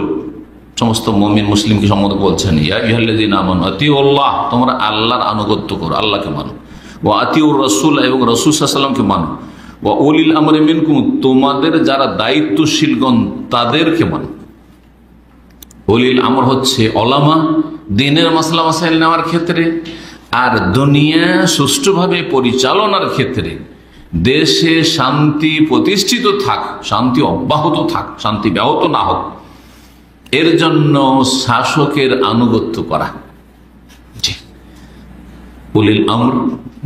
সমস্ত মুমিন মুসলিমকে সম্বোধন বলছেন, ইয়া আইয়ুহাল্লাযীনা আমানু আতিউল্লাহ, তোমরা আল্লাহর আনুগত্য করো, আল্লাহকে মানো, ওয়া আতিউর রাসূল, এবং রাসূল সাল্লাল্লাহু আলাইহি ওয়াসাল্লামকে মানো, ওয়া উলিল আমরি মিনকুম, তোমাদের যারা দায়িত্বশীলগণ তাদেরকে মানো। উলিল আমর হচ্ছে ওলামা, দ্বীনের মাসলা মাসাইল নেওয়ার ক্ষেত্রে, আর দুনিয়া সুষ্ঠুভাবে পরিচালনার ক্ষেত্রে দেশে শান্তি প্রতিষ্ঠিত থাক, শান্তি অব্যাহত থাক, শান্তি ব্যাহত না হোক, এর জন্য শাসকের আনুগত্য করা। উলিল আমর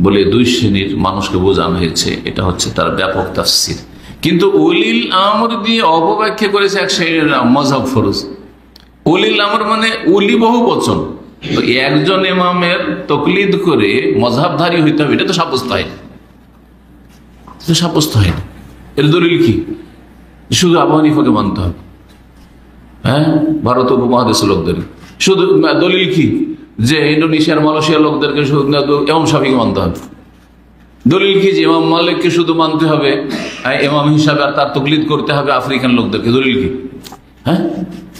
বলে দুই শ্রেণীর মানুষকে বোঝানো হয়েছে, এটা হচ্ছে তার ব্যাপক তাফসীর। কিন্তু উলিল আমর দিয়ে অপব্যাখ্যা করেছে এক শ্রেণীর মযহাব ফরজ। উলিল আমর মানে উলি বহু বচন, তো একজন ইমামের তাকলিদ করে মযহাবধারী হইতে হবে, এটা তো সাব্যস্ত হয় না, সাব্যস্ত হয় না। এর দলিল কি? শুধু আবু হানিফাকে মানতে হবে, হ্যাঁ, ভারত উপমহাদেশের লোকদের। শুধু দলিল কি? যে ইন্দোনেশিয়ার মালয়েশিয়ার লোকদেরকে শুধু ইমাম শাফিকে মানতে হবে। দলিল কি? যে ইমাম মালিককে শুধু মানতে হবে ইমাম হিসাবে, আর তার তাকলিদ করতে হবে আফ্রিকান লোকদেরকে। দলিল কি? হ্যাঁ,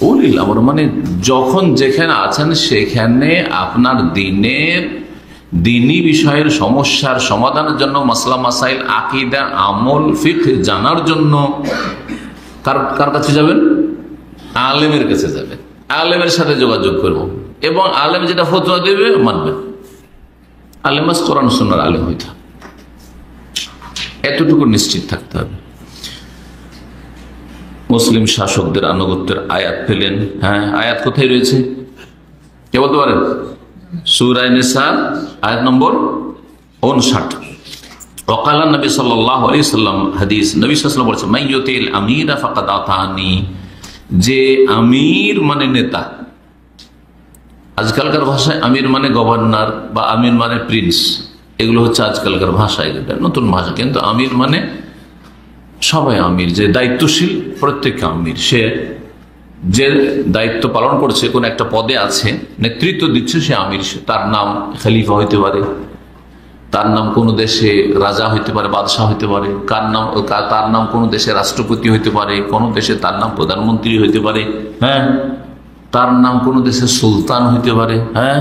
উলিল আমর মানে যখন যেখানে আছেন সেখানে আপনার দিনী বিষয়ের সমস্যার সমাধানের জন্য, মাসলা মাসাইল, আকীদা, আমল, ফিকহ জানার জন্য কার কাছে যাবেন? আলেমের কাছে যাবেন, আলেমের সাথে যোগাযোগ করব, এবং আলেম যেটা ফতোয়া দেবে মানবেন। আলেম বাস কোরআন সুন্নাহর আলেম হইতে হবে, এতটুকু নিশ্চিত থাকতে হবে। মুসলিম শাসকদের আনুগত্যের আয়াত পেলেন। হ্যাঁ, আয়াত কোথায় রয়েছে কে বলতে পারেন? সূরা নিসা আয়াত নম্বর 59। ওয়াকালা নবী সাল্লাল্লাহু আলাইহি ওয়াসাল্লাম, হাদিস, নবী সাল্লাল্লাহু আলাইহি ওয়াসাল্লাম বলেছেন, মাইয়ুতিল আমিরা ফাকাদ আতানি, যে আমির মানে নেতা, আজকালকার ভাষায় আমির মানে গভর্নর বা আমির মানে প্রিন্স, এগুলো হচ্ছে আজকালকার ভাষায়, নতুন ভাষা। কিন্তু আমির মানে সবাই আমির, যে দায়িত্বশীল প্রত্যেক আমির, সে যে দায়িত্ব পালন করছে, কোন একটা পদে আছে, নেতৃত্ব দিচ্ছে, সে আমির। তার নাম খলিফা হইতে পারে, তার নাম কোনো দেশে রাজা হইতে পারে, বাদশাহ হইতে পারে, তার নাম কোনো দেশে রাষ্ট্রপতি হইতে পারে, কোন দেশে তার নাম প্রধানমন্ত্রী হইতে পারে, হ্যাঁ, তার নাম কোনো দেশের সুলতান হইতে পারে, হ্যাঁ,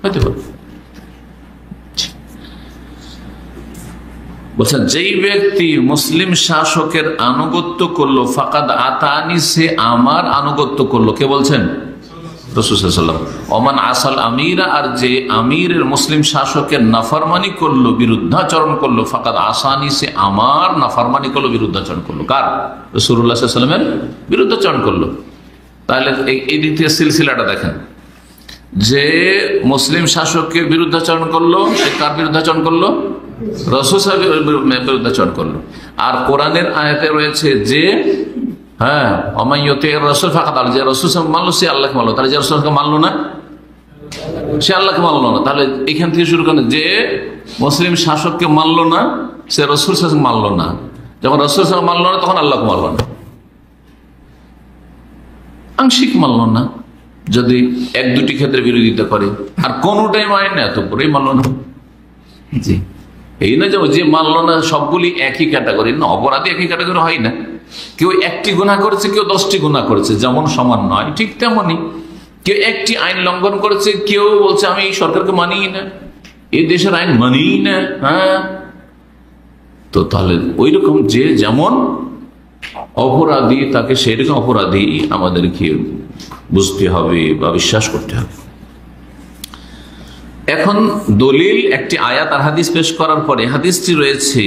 হইতে পারে। বলছেন, যেই ব্যক্তি মুসলিম শাসকের আনুগত্য করলো, ফাকাদ আতানি, সে আমার আনুগত্য করলো। কে বলছেন? রাসূল সাল্লাল্লাহু আলাইহি ওয়াসাল্লাম। ওমান আসাল আমিরা, আর যে আমিরের, মুসলিম শাসকের নাফরমানি করলো, বিরুদ্ধাচরণ করলো, ফাকাদ আসানি, সে আমার নাফরমানি করলো, বিরুদ্ধাচরণ করলো। কার? রাসূলুল্লাহ সাল্লাল্লাহু আলাইহি ওয়াসাল্লামের বিরুদ্ধাচরণ করলো। তাহলে এই দিক থেকে সিলসিলাটা দেখেন, যে মুসলিম শাসককে বিরুদ্ধাচরণ করলো, সে কার বিরুদ্ধাচরণ করলো? রাসূল সাহেবের বিরুদ্ধাচরণ করলো। আর কোরআনের আয়াতে রয়েছে যে, হ্যাঁ, ওমাইয়ুতির রাসূল ফাকাদ, যে রাসূল সাহেব মানলো, সে আল্লাহকে মানলো। তাহলে যে রাসূলকে মানলো না, সে আল্লাহকে মানলো না। তাহলে এখান থেকে শুরু করেন, যে মুসলিম শাসককে মানলো না, সে রাসূল সাহেব মানলো না। যখন রাসূল সাহেব মানলো না, তখন আল্লাহকে মানলো না, আংশিক মানলো না। যদি এক দুটি ক্ষেত্রে বিরোধিতা করে, আর কোনটাই মানে না, এত করেই মানলো না। জি, এই না যে মানলো না সবগুলি একই ক্যাটাগরি না, অপরাধী একই ক্যাটাগরি হয় না। কেউ একটি গুনাহ করেছে, কেউ 10টি গুনাহ করেছে, যেমন সমান নয়, ঠিক তেমনই কেউ একটি আইন লঙ্ঘন করেছে, কেউ বলছে আমি এই সরকারকে মানি না, এই দেশের আইন মানি না। হ্যাঁ, তো তাহলে ওই রকম যে যেমন অপরাধী, তাকে সেরকম অপরাধী আমাদেরকে বুঝতে হবে বা বিশ্বাস করতে হবে। এখন দলিল একটি আয়াত আর হাদিস পেশ করার পরে হাদিসটি রয়েছে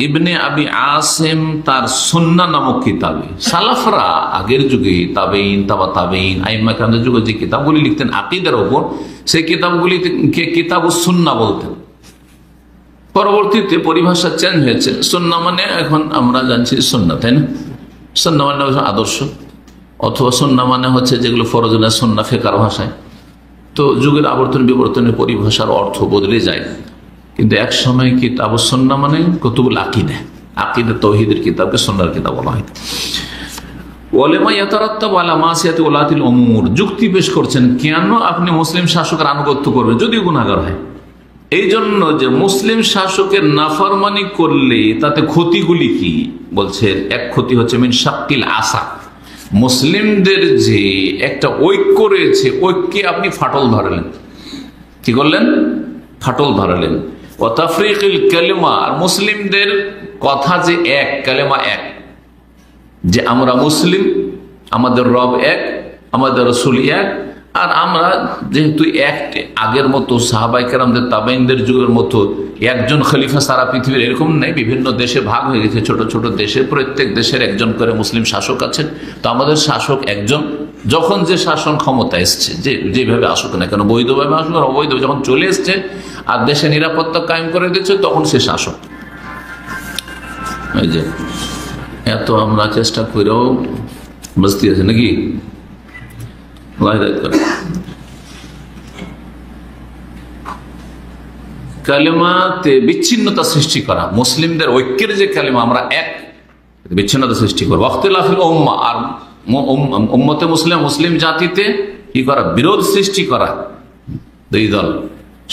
ইবনে আবি আসিম তার সুন্নাহ নামক কিতাবে। সালাফরা আগের যুগে তাবেঈন, তাবা তাবেঈন, আইম্মা কেরামদের যুগে যে কিতাবগুলি লিখতেন আকীদার উপর, সেই কিতাবগুলিকে কিতাবুস সুন্নাহ বলতেন। পরবর্তীতে পরিভাষা চেঞ্জ হয়েছে। সুন্নাহ মানে এখন আমরা জানছি সুন্নাহ, তাই না? সুন্নাহ মানে আদর্শ, অথবা সুন্নাহ মানে হচ্ছে যেগুলো ফরজ না, সুন্নাহ ফিকহের ভাষায়। তো যুগের আবর্তন বিবর্তনের পরিভাষার অর্থ বদলে যায়, কিন্তু এক সময় কিতাবুস সুন্নাহ মানে কুতুবুল আকীদা, আকীদা তাওহীদের কিতাবকে সুন্নাহর কিতাব বলা হয়। ওয়ালামা ইয়াতারাত্তাবু আলা মাসিয়াতি উলাতিল উমুর, যুক্তি পেশ করছেন কেন আপনি মুসলিম শাসকের আনুগত্য করবেন যদিও গুনাহগার হয়। এই জন্য যে মুসলিম শাসকের নাফরমানি করলে তাতে ক্ষতিগুলি কি বলছে। এক ক্ষতি হচ্ছে মিন শাক্কিল আসা, মুসলিমদের যে একটা ঐক্য রয়েছে, ঐক্যে আপনি ফাটল ধরালেন। কি করলেন? ফাটল ধরালেন। ও তাফরিকুল কালিমা, আর মুসলিমদের কথা যে এক, কালেমা এক, যে আমরা মুসলিম, আমাদের রব এক, আমাদের রাসূল এক, আর আমরা যেহেতু এক, আগের মতো সাহাবায়ে কেরামদের তাবেঈনদের যুগের মতো একজন খলিফা সারা পৃথিবীর এরকম নেই, বিভিন্ন দেশে ভাগ হয়ে গেছে, ছোট ছোট দেশে, প্রত্যেক দেশের একজন করে মুসলিম শাসক আছেন। তো আমাদের শাসক একজন, যখন যে শাসন ক্ষমতা এসছে, যেভাবে আসুক না কেন, বৈধভাবে আসুক আর অবৈধ, যখন চলে এসছে আর দেশে নিরাপত্তা কায়েম করে দিচ্ছে, তখন সে শাসক। এই যে এত আমরা চেষ্টা করেও বুঝতে আছে নাকি কালেমাতে বিচ্ছিন্নতা সৃষ্টি করা, মুসলিমদের ঐক্যের যে কালেমা আমরা এক, বিচ্ছিন্নতা সৃষ্টি করা। ইখতিলাফিল উম্মাহ, আর উম্মতে মুসলিম, মুসলিম জাতিতে কি করা? বিরোধ সৃষ্টি করা। দুই দল,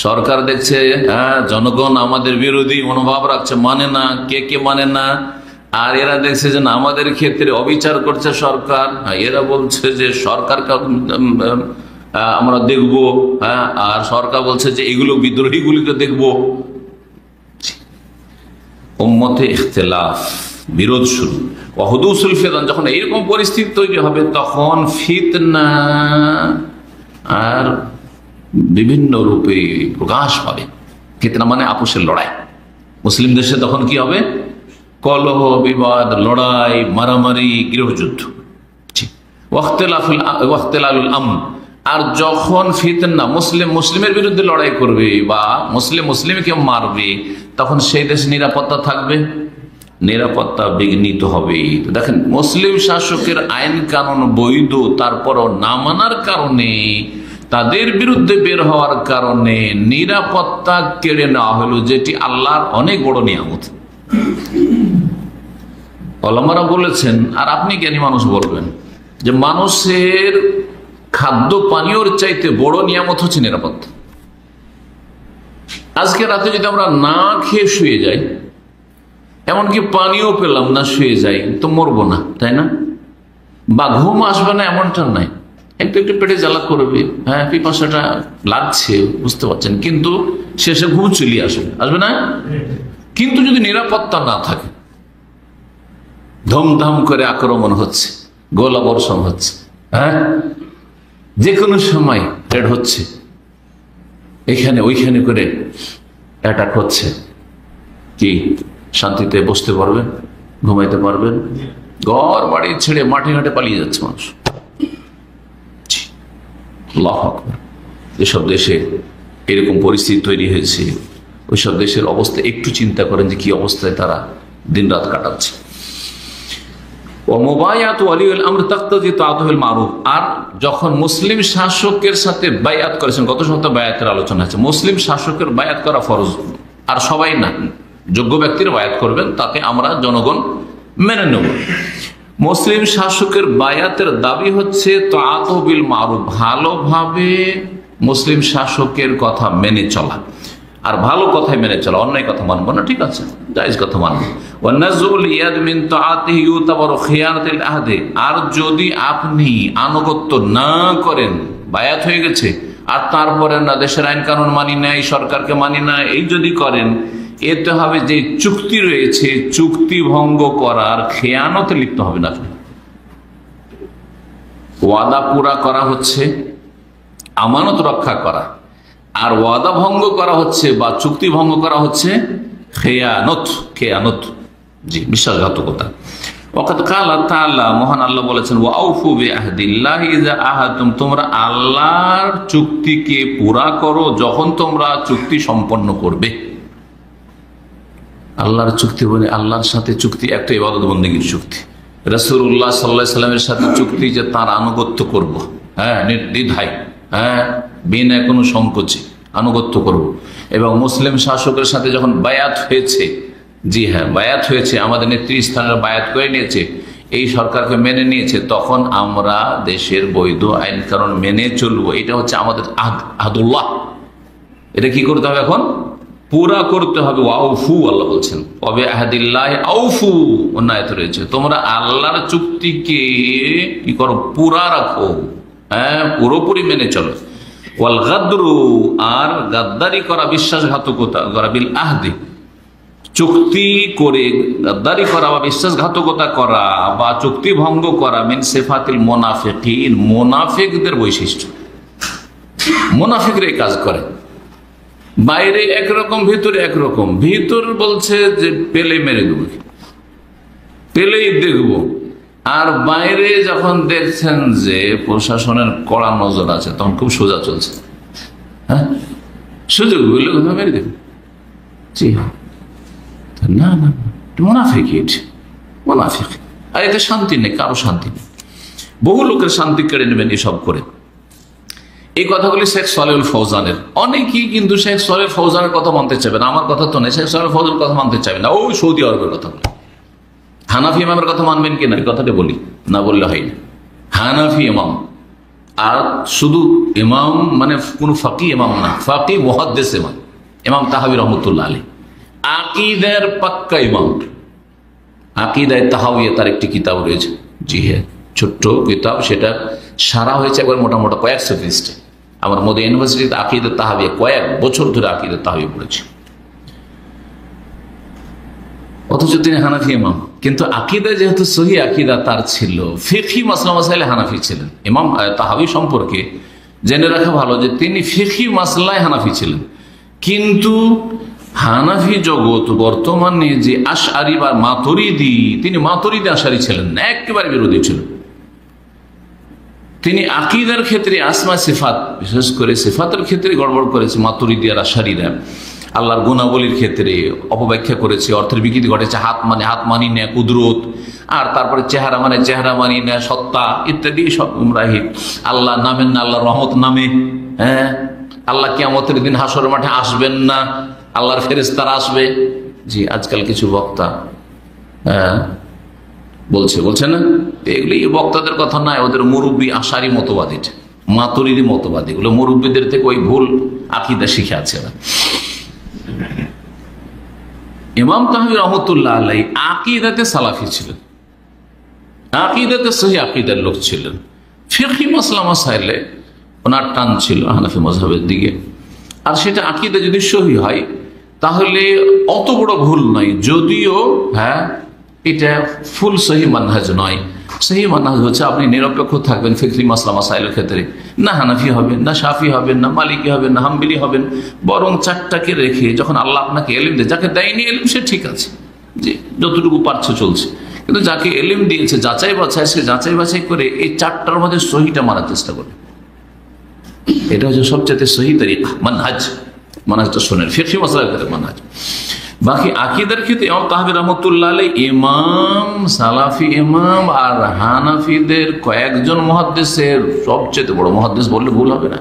সরকার দেখছে হ্যাঁ জনগণ আমাদের বিরোধী মনোভাব রাখছে, মানে না, কে মানে না, আর এরা দেখছে যে আমাদের ক্ষেত্রে অবিচার করছে সরকার, এরা বলছে যে সরকার আমরা দেখবো, হ্যাঁ, আর সরকার বলছে যে এগুলো বিদ্রোহীগুলিকে দেখবো। উম্মতে ইখতিলাফ, বিরোধ শুরু। ওয়াহুদুসুল ফিতন, যখন এইরকম পরিস্থিতি তৈরি হবে তখন ফিতনা আর বিভিন্ন রূপে প্রকাশ পাবে। ফিতনা মানে আপুসের লড়াই। মুসলিম দেশে তখন কি হবে? কলহ, বিবাদ, লড়াই, মারামারি, গৃহযুদ্ধ। ওয়াখতিলালুল আমন, আর যখন ফিতনা মুসলিমের বিরুদ্ধে লড়াই করবে বা মুসলিমকে মারবে, তখন সেই দেশে নিরাপত্তা থাকবে, নিরাপত্তা বিঘ্নিত হবে। দেখেন, মুসলিম শাসকের আইন কানুন বৈধ, তারপরও না মানার কারণে, তাদের বিরুদ্ধে বের হওয়ার কারণে নিরাপত্তা কেড়ে নেওয়া হলো, যেটি আল্লাহর অনেক বড় নিয়ামত। ওলামারা বলেছেন, আর আপনি জ্ঞানী মানুষ বলবেন, যে মানুষের খাদ্য পানীয়র চাইতে বড় নিয়ামত হচ্ছে নিরাপত্তা। আজকে রাতে যদি আমরা না খেয়ে শুয়ে যাই, এমনকি পানিও পেলাম না, শুয়ে যাই, তো মরবো না, তাই না? বা ঘুম আসবে না এমনটা নাই, একটু একটু পেটে জ্বালা করবে, হ্যাঁ পিপাসাটা লাগছে, বুঝতে পারছেন, কিন্তু শেষে ঘুম চলে আসবে না। কিন্তু যদি নিরাপত্তা না থাকে, ধমধম করে আক্রমণ হচ্ছে, গোলা বর্ষণ হচ্ছে, হ্যাঁ যে কোনো সময় রেড হচ্ছে, এখানে ওইখানে করে অ্যাটাক হচ্ছে, কি শান্তিতে বসতে পারবেন, ঘুমাইতে পারবেন? ঘর বাড়ি ছেড়ে মাঠে ঘাটে পালিয়ে যাচ্ছে মানুষ। আল্লাহু আকবার। যেসব দেশে এরকম পরিস্থিতি তৈরি হয়েছে, ওইসব দেশের অবস্থা একটু চিন্তা করেন যে কি অবস্থায় তারা দিন রাত কাটাচ্ছে। আর যখন মুসলিম শাসকের সাথে বায়াত করেছেন, গত সপ্তাহে বায়াতের আলোচনা আছে, মুসলিম শাসকের বায়াত করা ফরজ, আর সবাই না, যোগ্য ব্যক্তির বায়াত করবেন, তাকে আমরা জনগণ মেনে নেব। মুসলিম শাসকের বায়াতের দাবি হচ্ছে তাআত বিল মারুফ, ভালোভাবে মুসলিম শাসকের কথা মেনে চলা, আর ভালো কথাই মেনে চলা, অন্যায় কথা মানবো না, ঠিক আছে, জায়েজ কথা মানবো। আর যদি আপনি আনুগত্য না করেন, বায়াত হয়ে গেছে, আর তারপরে না দেশের আইন কানুন মানি নাই, সরকারকে মানি না, এই যদি করেন, এতে হবে যে চুক্তি রয়েছে, চুক্তি ভঙ্গ করার খেয়ানতে লিপ্ত হবে না। ওয়াদা পুরা করা হচ্ছে আমানত রক্ষা করা, আর ওয়াদা ভঙ্গ করা হচ্ছে বা চুক্তি ভঙ্গ করা হচ্ছে খেয়ানত, জি, বিশ্বাসঘাতকতা। ওয়াকাদ ক্বালা তাআলা, মহান আল্লাহ বলেছেন, ওয়াউফু বিআহদিল্লাহি ইযা আহাদতুম, তোমরা আল্লাহর চুক্তিকে পুরা করো যখন তোমরা চুক্তি সম্পন্ন করবে। আল্লাহর চুক্তি বলে আল্লাহর সাথে চুক্তি একটা ইবাদত বন্দেগীর চুক্তি। রাসূলুল্লাহ সাল্লাল্লাহু আলাইহি সাল্লামের সাথে চুক্তি যে তার আনুগত্য করব, নির্দ্বিধায়, বিনা কোনো সংকোচে আনুগত্য করব। এবং মুসলিম শাসকের সাথে যখন বায়াত হয়েছে, জি হ্যাঁ বায়াত হয়েছে, আমাদের নেতৃস্থানের বায়াত করে নিয়েছে, এই সরকারকে মেনে নিয়েছে, তখন আমরা দেশের বৈধ আইন কানুন মেনে চলবো। এটা হচ্ছে আমাদের আহদুল্লাহ। এটা কি করতে হবে? এখন পুরা করতে হবে। ওয়াউফু, আল্লাহ বলছেন, ওয়াবে আহদিল্লাহ আউফু, অন্যায়ত রয়েছে, তোমরা আল্লাহর চুক্তিকে কি করো? পুরা রাখো, পুরোপুরি মেনে চলো। ওয়াল গাদরু, আর গাদ্দারি করা, বিশ্বাসঘাতকতা করা, বিল আহদি, চুক্তি করে গাদ্দারি করা বা বিশ্বাসঘাতকতা করা বা চুক্তি ভঙ্গ করা, মিন সিফাতিল মুনাফিকিন, মুনাফিকদের বৈশিষ্ট্য। মুনাফিকরা এই কাজ করে, বাইরে একরকম ভিতরে একরকম। ভিতর বলছে যে পেলে মেরে দেবো, পেলেই দেখবো, আর বাইরে যখন দেখছেন যে প্রশাসনের কড়া নজর আছে, তখন খুব সোজা চলছে। সুযোগ বুঝলে মেরে দেব, জি হ্যাঁ, না না, মুনাফিক, মুনাফিক। আর এতে শান্তি নেই, কারো শান্তি নেই। বহু লোকের শান্তি কেড়ে নেবেন এসব করে। এই কথাগুলি শেখ সালেহুল ফৌজানের, অনেকেই কিন্তু শেখ সালেহ ফৌজানের কথা মানতে চাইবে না। আমার কথা তো নেই, শেখ সালেহ ফৌজানের কথা মানতে চাইবে না, ওই সৌদি আরবের কথা বলে। হানাফি ইমামের কথা মানবেন কিনা এই কথাটা বলি, না বললে হয় না। হানাফি ইমাম, আর শুধু ইমাম মানে কোন ফাকি ইমাম না, ফাকি মুহাদ্দিস ইমাম, ইমাম তাহাবী রহমতুল্লাহ আলাইহি, আকীদার পাক্কা ইমাম। আকীদায়ে তাহাওয়িয়া তার একটি কিতাব রয়েছে, জি হ্যাঁ, ছোট্ট কিতাব, সেটা সারা হয়েছে একবার মোটামোটা কয়েকশো পৃষ্ঠা। আমার মধ্যে ইউনিভার্সিটিতে আকীদা তাহাওয়িয়া কয়েক বছর ধরে আকীদা তাহাওয়িয়া পড়েছি, অথচ তিনি হানাফি ইমাম। কিন্তু আকীদা যেহেতু সহি আকীদা তার ছিল, ফিকহি মাসলা মাসাইলে হানাফি ছিলেন। ইমাম তাহাওয়ি সম্পর্কে জেনে রাখা ভালো যে তিনি ফিকহি মাসলায় হানাফি ছিলেন, কিন্তু হানাফি জগৎ বর্তমানে যে আশআরি বা মাতুরিদি, তিনি মাতুরিদি আশআরি ছিলেন না, একেবারে বিরোধী ছিলেন। তিনি আকীদার ক্ষেত্রে আসমা সিফাত, বিশেষ করে সিফাতের ক্ষেত্রে গড়বড় করেছে মাতুরিদি আর আশআরিরা। আল্লাহর গুণাবলীর ক্ষেত্রে অপব্যাখ্যা করেছে, অর্থের বিকৃতি ঘটেছে। হাত মানে হাত মানি না, কুদরত, আর তারপরে চেহারা মানে চেহারা মানি না, সত্তা ইত্যাদি সব গুমরাহি। আল্লাহ নামেন না, আল্লাহ রহমত নামে, আল্লাহ কিয়ামতের দিন হাসরের মাঠে আসবেন না, আল্লাহর ফেরেশতারা আসবে। জি, আজকাল কিছু বক্তা বলছে না, এগুলি বক্তাদের কথা নয়, ওদের মুরব্বী আশারি মতবাদী, মাতুরিদি মতবাদী, এগুলো মুরব্বীদের থেকে ওই ভুল আকীদা শিখে আছে। ইমাম তাহাবী রহমতুল্লাহ আলাইহি আকীদাতে সালাফি ছিলেন, আকীদাতে সহি আকীদার লোক ছিলেন। ফিকহি মাসলা মাসাইলে ওনার টান ছিল হানাফি মাযহাবের দিকে, আর সেটা আকীদা যদি সহি হয় তাহলে অত বড় ভুল নয়। যদিও এটা ফুল সহি মানহাজ নয়। সহি মানহাজ হচ্ছে আপনি নিরপেক্ষ থাকবেন ফিকহি মাসলা মাসাইলের ক্ষেত্রে, না হানাফি হবেন, না শাফি হবেন, না মালিকি হবেন, না হাম্বলি হবেন, বরং চারটাকে রেখে যখন আল্লাহ আপনাকে এলিম দেয়, যাকে দেয়নি এলিম সে ঠিক আছে, যে যতটুকু পারছে চলছে, কিন্তু যাকে এলিম দিয়েছে যাচাই বাছাই, সে যাচাই বাছাই করে এই চারটার মধ্যে সহিটা মানার চেষ্টা করে। এটা হচ্ছে সবচেয়ে সহি তরিকা, মানহাজটা শোনেন ফিকহি মাসলার ক্ষেত্রে মানহাজ। বাকি আকীদার ক্ষেত্রে ইমাম তাহাবী রাহমাতুল্লাহ আলাইহি ইমাম, সালাফি ইমাম, আর হানাফিদের কয়েকজন মুহাদ্দিসের সবচেয়ে বড় মুহাদ্দিস বললে ভুল হবে না।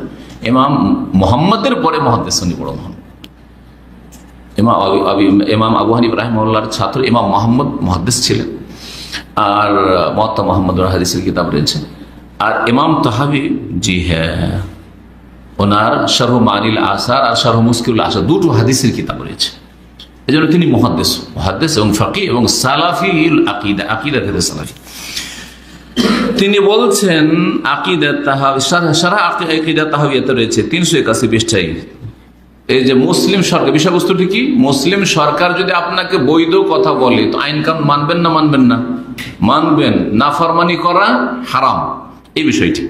ইমাম মুহাম্মদের পরে মুহাদ্দিস উনি বড় মহান। ইমাম আবু হানিফা রাহিমাহুল্লাহর ছাত্র ইমাম মুহাম্মদ মুহাদ্দিস ছিলেন, আর মুওয়াত্তা মুহাম্মদের হাদিসের কিতাব রয়েছে। আর ইমাম তাহাবী, জি হ্যাঁ, ওনার শারহ মানিল আসার আর শারহ মুশকিলুল আসার দুটো হাদিসের কিতাব রয়েছে। এজন্য তিনি মুহাদ্দিস এবং ফাকিহ এবং সালাফিউল আকীদা, আকীদা থেকে সালাফি। তিনি বলছেন আকীদা তাহাবী, শারহ আকীদা তাহাবিয়াতে রয়েছে 381 পৃষ্ঠায়। এই যে মুসলিম সরকার, বিষয়বস্তুটি কি? মুসলিম সরকার যদি আপনাকে বৈধ কথা বলে তো আইন কানুন মানবেন না? মানবেন না, মানবেন। নাফরমানি করা হারাম, এই বিষয়টি।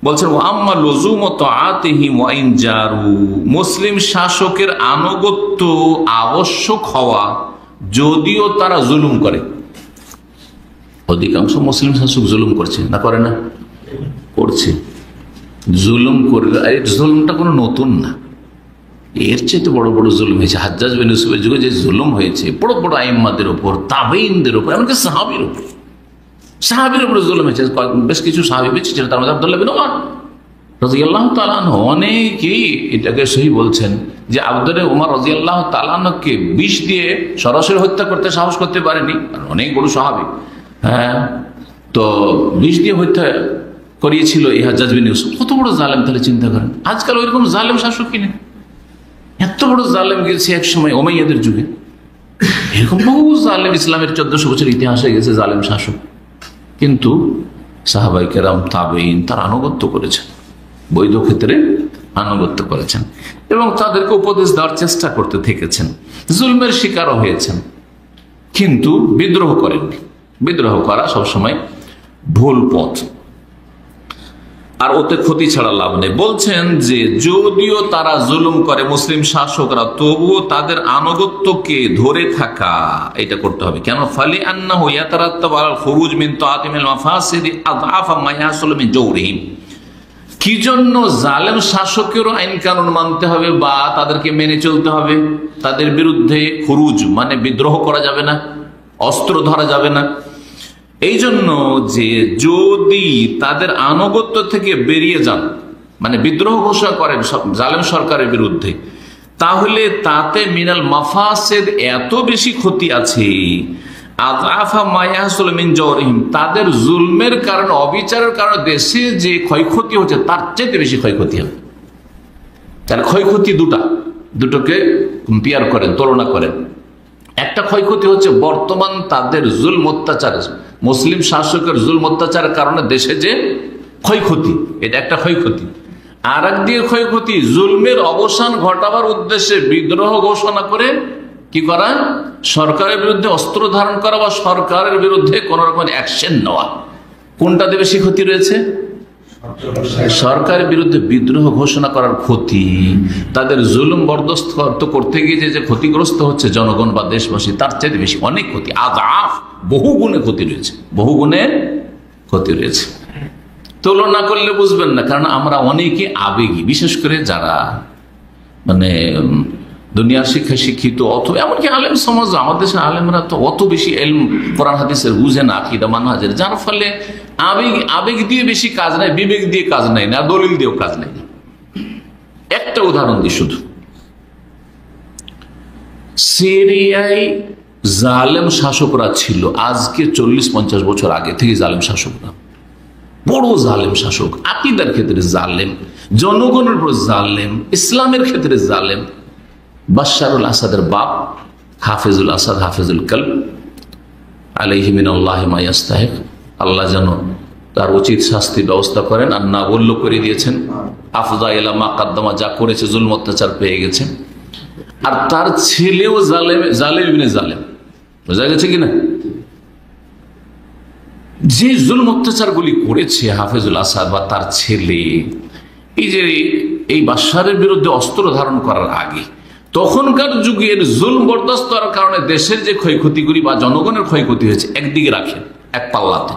বলছেন আম্মা লুজুম তাআতিহিম ওয়া ইন জারু, মুসলিম শাসকের আনুগত্য আবশ্যক হওয়া যদিও তারা জুলুম করে। অধিকাংশ মুসলিম শাসক জুলুম করছে না, করে না? করছে। জুলুম করলে জুলুমটা কোনো নতুন না, এর চেয়ে বড় বড় জুলুম হয়েছে। হাজ্জাজ বিন ইউসুফের যুগে যে জুলুম হয়েছে বড় বড় আইম্মাদের উপর, তাবেঈনদের উপর, এমনকি সাহাবীর উপর, সাহাবীর উপর জুলুম হয়েছে। বেশ কিছু সাহাবী বেঁচে ছিলেন, তার মধ্যে আব্দুল্লাহ বিন ওমর রাদিয়াল্লাহু তাআলা আনহু। অনেকেই এটাকে সহি বলছেন যে আব্দুল্লাহ ওমর রাদিয়াল্লাহু তাআলা আনহুকে বিষ দিয়ে সরাসরি হত্যা করতে সাহস করতে পারেনি, অনেক বড় সাহাবী। হ্যাঁ, তো বিষ দিয়ে হত্যা করিয়েছিল এই হাজ্জাজ বিন ইউসুফ। কত বড় জালেম তাহলে চিন্তা করেন। আজকাল ওইরকম জালেম শাসক কিনে, এত বড় জালেম গেছে এক সময় উমাইয়াদের যুগে, এরকম বহু জালেম ইসলামের 1400 বছর ইতিহাসে গেছে জালেম শাসক। কিন্তু সাহাবায়ে কেরাম তাবেঈন তার আনুগত্য করেছেন, বৈধ ক্ষেত্রে আনুগত্য করেছেন এবং তাদেরকে উপদেশ দেওয়ার চেষ্টা করতে থেকেছেন। জুলমের শিকারও হয়েছেন কিন্তু বিদ্রোহ করেননি। বিদ্রোহ করা সবসময় ভুল পথ, আর ওতে ক্ষতি ছাড়া লাভ নেই। বলছেন যে যদিও তারা জুলুম করে মুসলিম শাসকরা, তবুও তাদের আনুগত্যকে ধরে থাকা এটা করতে হবে। কেন? ফালি আন্নাহু ইয়াতারাত্তাবু আলাল খুরুজ মিন তাআতিল মাফাসিদি আযআফা মা ইয়াহসুলু মিন জাওরিহিম। কি জন্য জালেম শাসকেরও আইন কানুন মানতে হবে বা তাদেরকে মেনে চলতে হবে, তাদের বিরুদ্ধে খুরুজ মানে বিদ্রোহ করা যাবে না, অস্ত্র ধরা যাবে না। এই জন্য যে যদি তাদের আনুগত্য থেকে বেরিয়ে যান, মানে বিদ্রোহ ঘোষণা করেন জালেম সরকারের বিরুদ্ধে, তাহলে তাতে মিনাল মাফাসিদ এত বেশি ক্ষতি আছে, আযআফা মা ইয়াহসুলু মিন জাওরিহিম, তাদের জুলমের কারণে, অবিচারের কারণে দেশে যে ক্ষয়ক্ষতি হচ্ছে তার চেয়ে বেশি ক্ষয়ক্ষতি হবে। তার ক্ষয়ক্ষতি দুটোকে কম্পেয়ার করেন, তুলনা করেন। একটা ক্ষয়ক্ষতি হচ্ছে বর্তমান তাদের জুলম অত্যাচার, মুসলিম শাসকের জুলম অত্যাচারের কারণে দেশে যে ক্ষয়ক্ষতি, এটা একটা ক্ষয়ক্ষতি। আর একদিকে ক্ষয়ক্ষতি জুলমের অবসান ঘটাবার উদ্দেশ্যে বিদ্রোহ ঘোষণা করে কি করা, সরকারের বিরুদ্ধে অস্ত্র ধারণ করা বা সরকারের বিরুদ্ধে কোন রকম অ্যাকশন নেওয়া। কোনটাতে বেশি ক্ষতি রয়েছে? সরকারের বিরুদ্ধে বিদ্রোহ ঘোষণা করার ক্ষতি, তাদের জুলুম বরদাস্ত করতে গিয়ে যে ক্ষতিগ্রস্ত হচ্ছে জনগণ বা দেশবাসী, তার চেয়ে বেশি অনেক ক্ষতি, আযাফ বহু গুণে ক্ষতি রয়েছে, বহু গুণে ক্ষতি রয়েছে। তুলনা করলে বুঝবেন না, কারণ আমরা অনেকে আবেগী, বিশেষ করে যারা মানে দুনিয়ার শিক্ষায় শিক্ষিত, অথবা এমনকি আলেম সমাজ, আমাদের দেশের আলেমরা তো অত বেশি এলম কোরআন হাদিসের বুঝে না, আকীদা মানহাজের, যার ফলে আবেগ দিয়ে বেশি কাজ নাই, বিবেক দিয়ে কাজ নাই না, দলিল দিয়েও কাজ নাই। একটা উদাহরণ দিই শুধু, সিরিয়ায় জালেম শাসকরা ছিল আজকে 40-50 বছর আগে থেকে, জালেম শাসকরা বড় জালেম শাসক, আকীদার ক্ষেত্রে জালেম, জনগণের উপর জালেম, ইসলামের ক্ষেত্রে জালেম। বাশারুল আসাদের বাপ হাফেজুল আসাদ, হাফেজুল কলব আলাইহি মিনাল্লাহি মা ইস্তাহিক, আল্লাহ যেন তার উচিত শাস্তি ব্যবস্থা করেন, আর না বলল করে দিয়েছেন। আফদা ইলা মা কাদ্দামা, যা করেছে জুলম অত্যাচার পেয়ে গেছে। আর তার ছেলেও জালেম ইবনে জালেম, বোঝা গেছে কিনা? যে জুলম অত্যাচারগুলি করেছে হাফেজুল আসাদ বা তার ছেলে, এই যে এই বাশারের বিরুদ্ধে অস্ত্র ধারণ করার আগে, তখনকার যুগের জুলম বরদাস্ত করার কারণে দেশের যে ক্ষয়ক্ষতিগুলি বা জনগণের ক্ষয়ক্ষতি হয়েছে একদিকে রাখেন এক পাল্লাতে,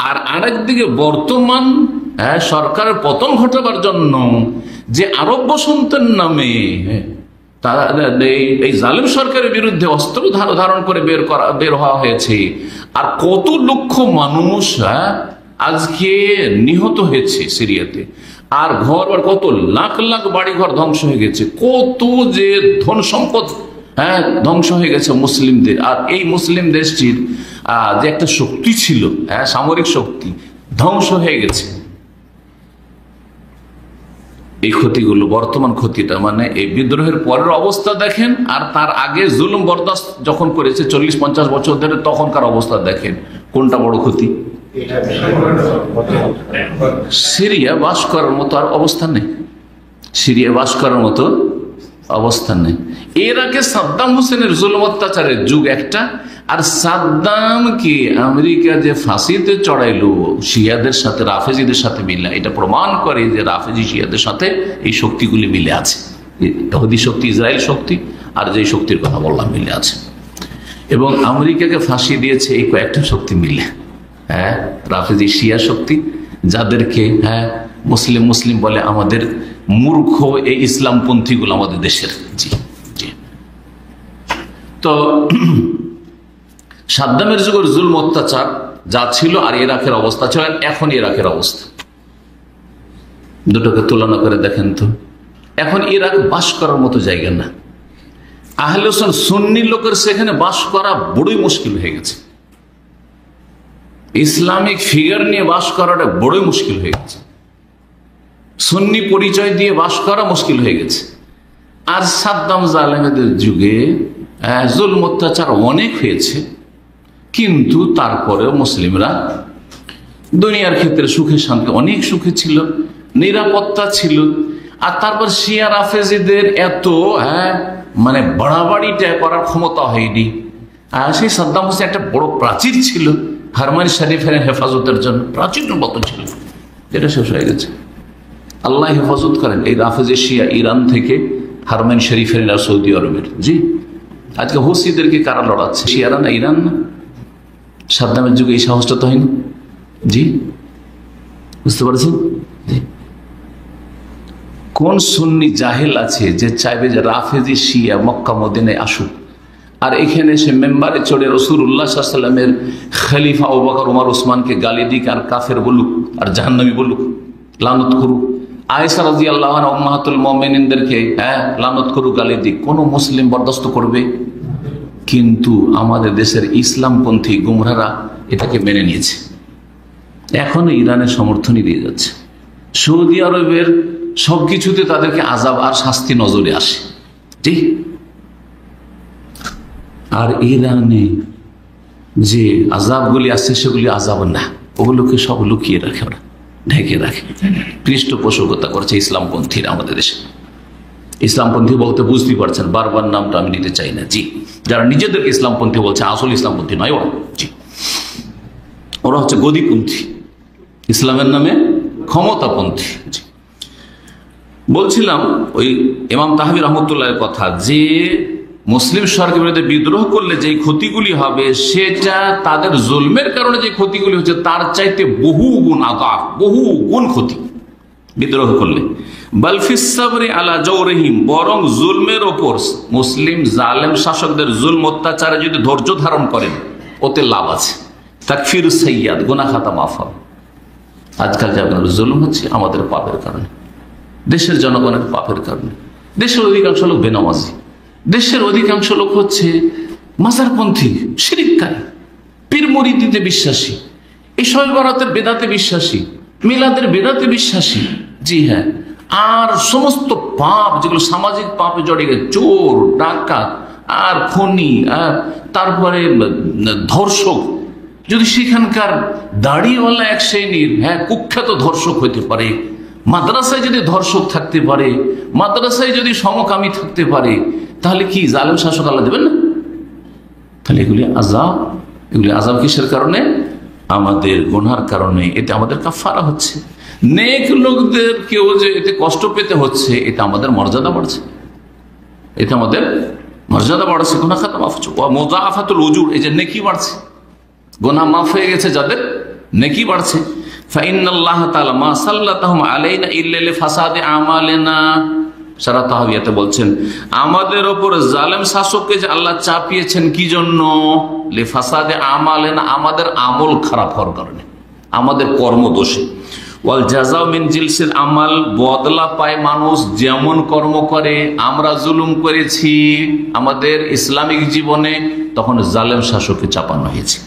আর আরেকদিকে বর্তমান সরকারের পতন ঘটাবার জন্য যে আরব বসন্তের নামে তারা এই জালেম সরকারের বিরুদ্ধে অস্ত্র ধারণ করে বের হওয়া হয়েছে, আর কত লক্ষ মানুষ আজকে নিহত হয়েছে সিরিয়াতে, আর ঘর আর কত লাখ লাখ বাড়ি ঘর ধ্বংস হয়ে গেছে, কত যে ধন সম্পদ ধ্বংস হয়ে গেছে মুসলিমদের। আর এই মুসলিম দেশটির যে একটা শক্তি ছিল, সামরিক শক্তি, ধ্বংস হয়ে গেছে। এই ক্ষতিগুলো, বর্তমান ক্ষতিটা মানে এই বিদ্রোহের পরের অবস্থা দেখেন, আর তার আগে জুলুম বরদাস্ত যখন করেছে 40-50 বছর ধরে, তখনকার অবস্থা দেখেন, কোনটা বড় ক্ষতি? সিরিয়া বাস করার মতো আর অবস্থা নেই, সিরিয়া বাস করার মতো অবস্থান নেই। ইরাকে সাদ্দাম হোসেনের জুলুম অত্যাচারের যুগ একটা, আর সাদ্দামকে আমেরিকা যে ফাঁসিতে চড়াইলো শিয়াদের সাথে, রাফেজিদের সাথে মিলে, এটা প্রমাণ করে যে রাফেজি শিয়াদের সাথে এই শক্তিগুলি মিলে আছে। ইহুদি শক্তি, ইসরায়েল শক্তি, আর যে শক্তির কথা বললাম মিলে আছে। এবং আমেরিকাকে ফাঁসি দিয়েছে এই কয়েকটা শক্তি মিলে। হ্যাঁ, রাফেজি শিয়া শক্তি, যাদেরকে মুসলিম মুসলিম বলে আমাদের মূর্খ এই ইসলামপন্থীগুলো আমাদের দেশের। জি জি। তো সাদ্দামের যুগের জুলম অত্যাচার যা ছিল আর ইরাকের অবস্থা ছিল, এখন ইরাকের অবস্থা দুটোকে তুলনা করে দেখেন তো। এখন ইরাক বাস করার মতো জায়গা না। আহলে সুন্নি লোকের সেখানে বাস করা বড়ই মুশকিল হয়ে গেছে। ইসলামিক ফিগার নিয়ে বাস করাটা বড়ই মুশকিল হয়ে গেছে। সুন্নি পরিচয় দিয়ে বাস করা মুশকিল হয়ে গেছে। আর সাদ্দাম জালেমেদের যুগে জুলম অত্যাচার অনেক হয়েছে, কিন্তু তারপরেও মুসলিমরা দুনিয়ার ক্ষেত্রে সুখে শান্তি অনেক সুখে ছিল, নিরাপত্তা ছিল। আর তারপর শিয়া রাফেজিদের এত মানে বাড়াবাড়িটা করার ক্ষমতা হয়নি। আর সেই সাদ্দাম হোসেন একটা বড় প্রাচীর ছিল হারমানি শরীফের হেফাজতের জন্য, প্রাচীরের মতো ছিল, এটা শেষ হয়ে গেছে। আল্লাহ হেফাজত করেন এই রাফেজি শিয়া ইরান থেকে, হারমানি শরীফের আর সৌদি আরবের। জি, আজকে হুসিদেরকে কারা লড়াচ্ছে? শিয়ারা না, ইরান না? সাদ্দামের যুগে এই সাহসটা তো হয়নি। জি, বুঝতে পারছেন? জি। কোন সুন্নি জাহেল আছে যে চাইবে যে রাফেজি শিয়া মক্কা মদিনায় আসুক, আর এখানে সে মেম্বারে চড়ে রাসূলুল্লাহ সাল্লাল্লাহু আলাইহি ওয়াসাল্লামের খলিফা আবু বকর, ওমর, ওসমানকে গালি দিক, আর কাফের বলুক, আর জাহান্নামী বলুক, লানত করুক। আয়েশা রাদিয়াল্লাহু আনহা উম্মাহাতুল মুমিনিনদেরকে লানত করুক, গালি দিক, কোন মুসলিম বরদাস্ত করবে? কিন্তু আমাদের দেশের ইসলামপন্থী গুমরাহরা এটাকে মেনে নিয়েছে, এখনো ইরানের সমর্থনই দিয়ে যাচ্ছে। সৌদি আরবের সবকিছুতে তাদেরকে আযাব আর শাস্তি নজরে আসে। ঠিক। আর ইরানে যে আযাবগুলি আসছে সেগুলি আযাব না, ওগুলোকে সব লুকিয়ে রাখে, ওরা ঢেকে রাখে। পৃষ্ঠপোষকতা করছে ইসলামপন্থীরা আমাদের দেশে। ইসলামপন্থী বলতে বুঝতেই পারছেন, বারবার নামটা আমি নিতে চাই না। জি, যারা নিজেদেরকে ইসলামপন্থী বলছে আসল ইসলামপন্থী নয় ওরা। জি, ওরা হচ্ছে গদিপন্থী, ইসলামের নামে ক্ষমতাপন্থী। জি, বলছিলাম ওই ইমাম তাহাবী রহমতুল্লাহের কথা, যে মুসলিম সরকারের বিরুদ্ধে বিদ্রোহ করলে যে ক্ষতিগুলি হবে, সেটা তাদের জুলমের কারণে যে ক্ষতিগুলি হচ্ছে তার চাইতে বহু গুণ আযাব, বহু গুণ ক্ষতি বিদ্রোহ করলে। বালফিস সাবরি আলা জাওরিহিম, বরং জুলমের ওপর মুসলিম জালেম শাসকদের জুলম অত্যাচারে যদি ধৈর্য ধারণ করেন, ওতে লাভ আছে। তাকফির সাইয়্যাদ, গুনাহ খাতা মাফ হবে। আজকাল যে আপনার জুলুম হচ্ছে আমাদের পাপের কারণে, দেশের জনগণের পাপের কারণে। দেশের অধিকাংশ লোক বেনামাজি, দেশের অধিকাংশ লোক হচ্ছে মাজারপন্থী, শিরিককারী, পীর মুরিদিতে বিশ্বাসী, এই শবে বরাতের বেদাতে বিশ্বাসী, মিলাদের বেদাতে বিশ্বাসী। জি হ্যাঁ, আর সমস্ত পাপ যেগুলো সামাজিক পাপে জড়িয়ে গেছে, চোর, ডাকাত, আর খনি, তারপরে ধর্ষক, যদি সেখানকার দাড়িওয়ালা এক শ্রেণীর কুখ্যাত ধর্ষক হইতে পারে, মাদ্রাসায় যদি ধর্ষক থাকতে পারে, মাদ্রাসায় যদি সমকামী থাকতে পারে, তাহলে কি জালেম শাসক আল্লাহ দেবেন না? তাহলে এগুলি আযাব। এগুলি আযাব কিসের কারণে? আমাদের গুনার কারণে। এতে আমাদের কাফারা হচ্ছে। নেক লোকদের কেউ যে এতে কষ্ট পেতে হচ্ছে, এটা আমাদের মর্যাদা বাড়ছে, এতে আমাদের মর্যাদা বাড়ছে। গুনাহ খাতা মাফ হচ্ছে, ওয়া মুযাআফাতুল উজুর, এই যে নেকি বাড়ছে, গুনাহ মাফ হয়ে গেছে যাদের, নেকি বাড়ছে। ফাইন্নাল্লাহ তাআলা মা সাল্লাতাহুম আলাইনা ইল্লা লিফাসাদি আমালিনা। সারা তাহবিয়াতে বলছেন, আমাদের ওপর জালেম শাসককে যে আল্লাহ চাপিয়েছেন কি জন্য? লিফাসাদি আমালিনা, আমাদের আমল খারাপ হওয়ার কারণে, আমাদের কর্মদোষে। ওয়াল জাযাউ মিন জিনসিল আমাল, বদলা পায় মানুষ যেমন কর্ম করে। আমরা জুলুম করেছি আমাদের ইসলামিক জীবনে, তখন জালেম শাসককে চাপানো হয়েছে।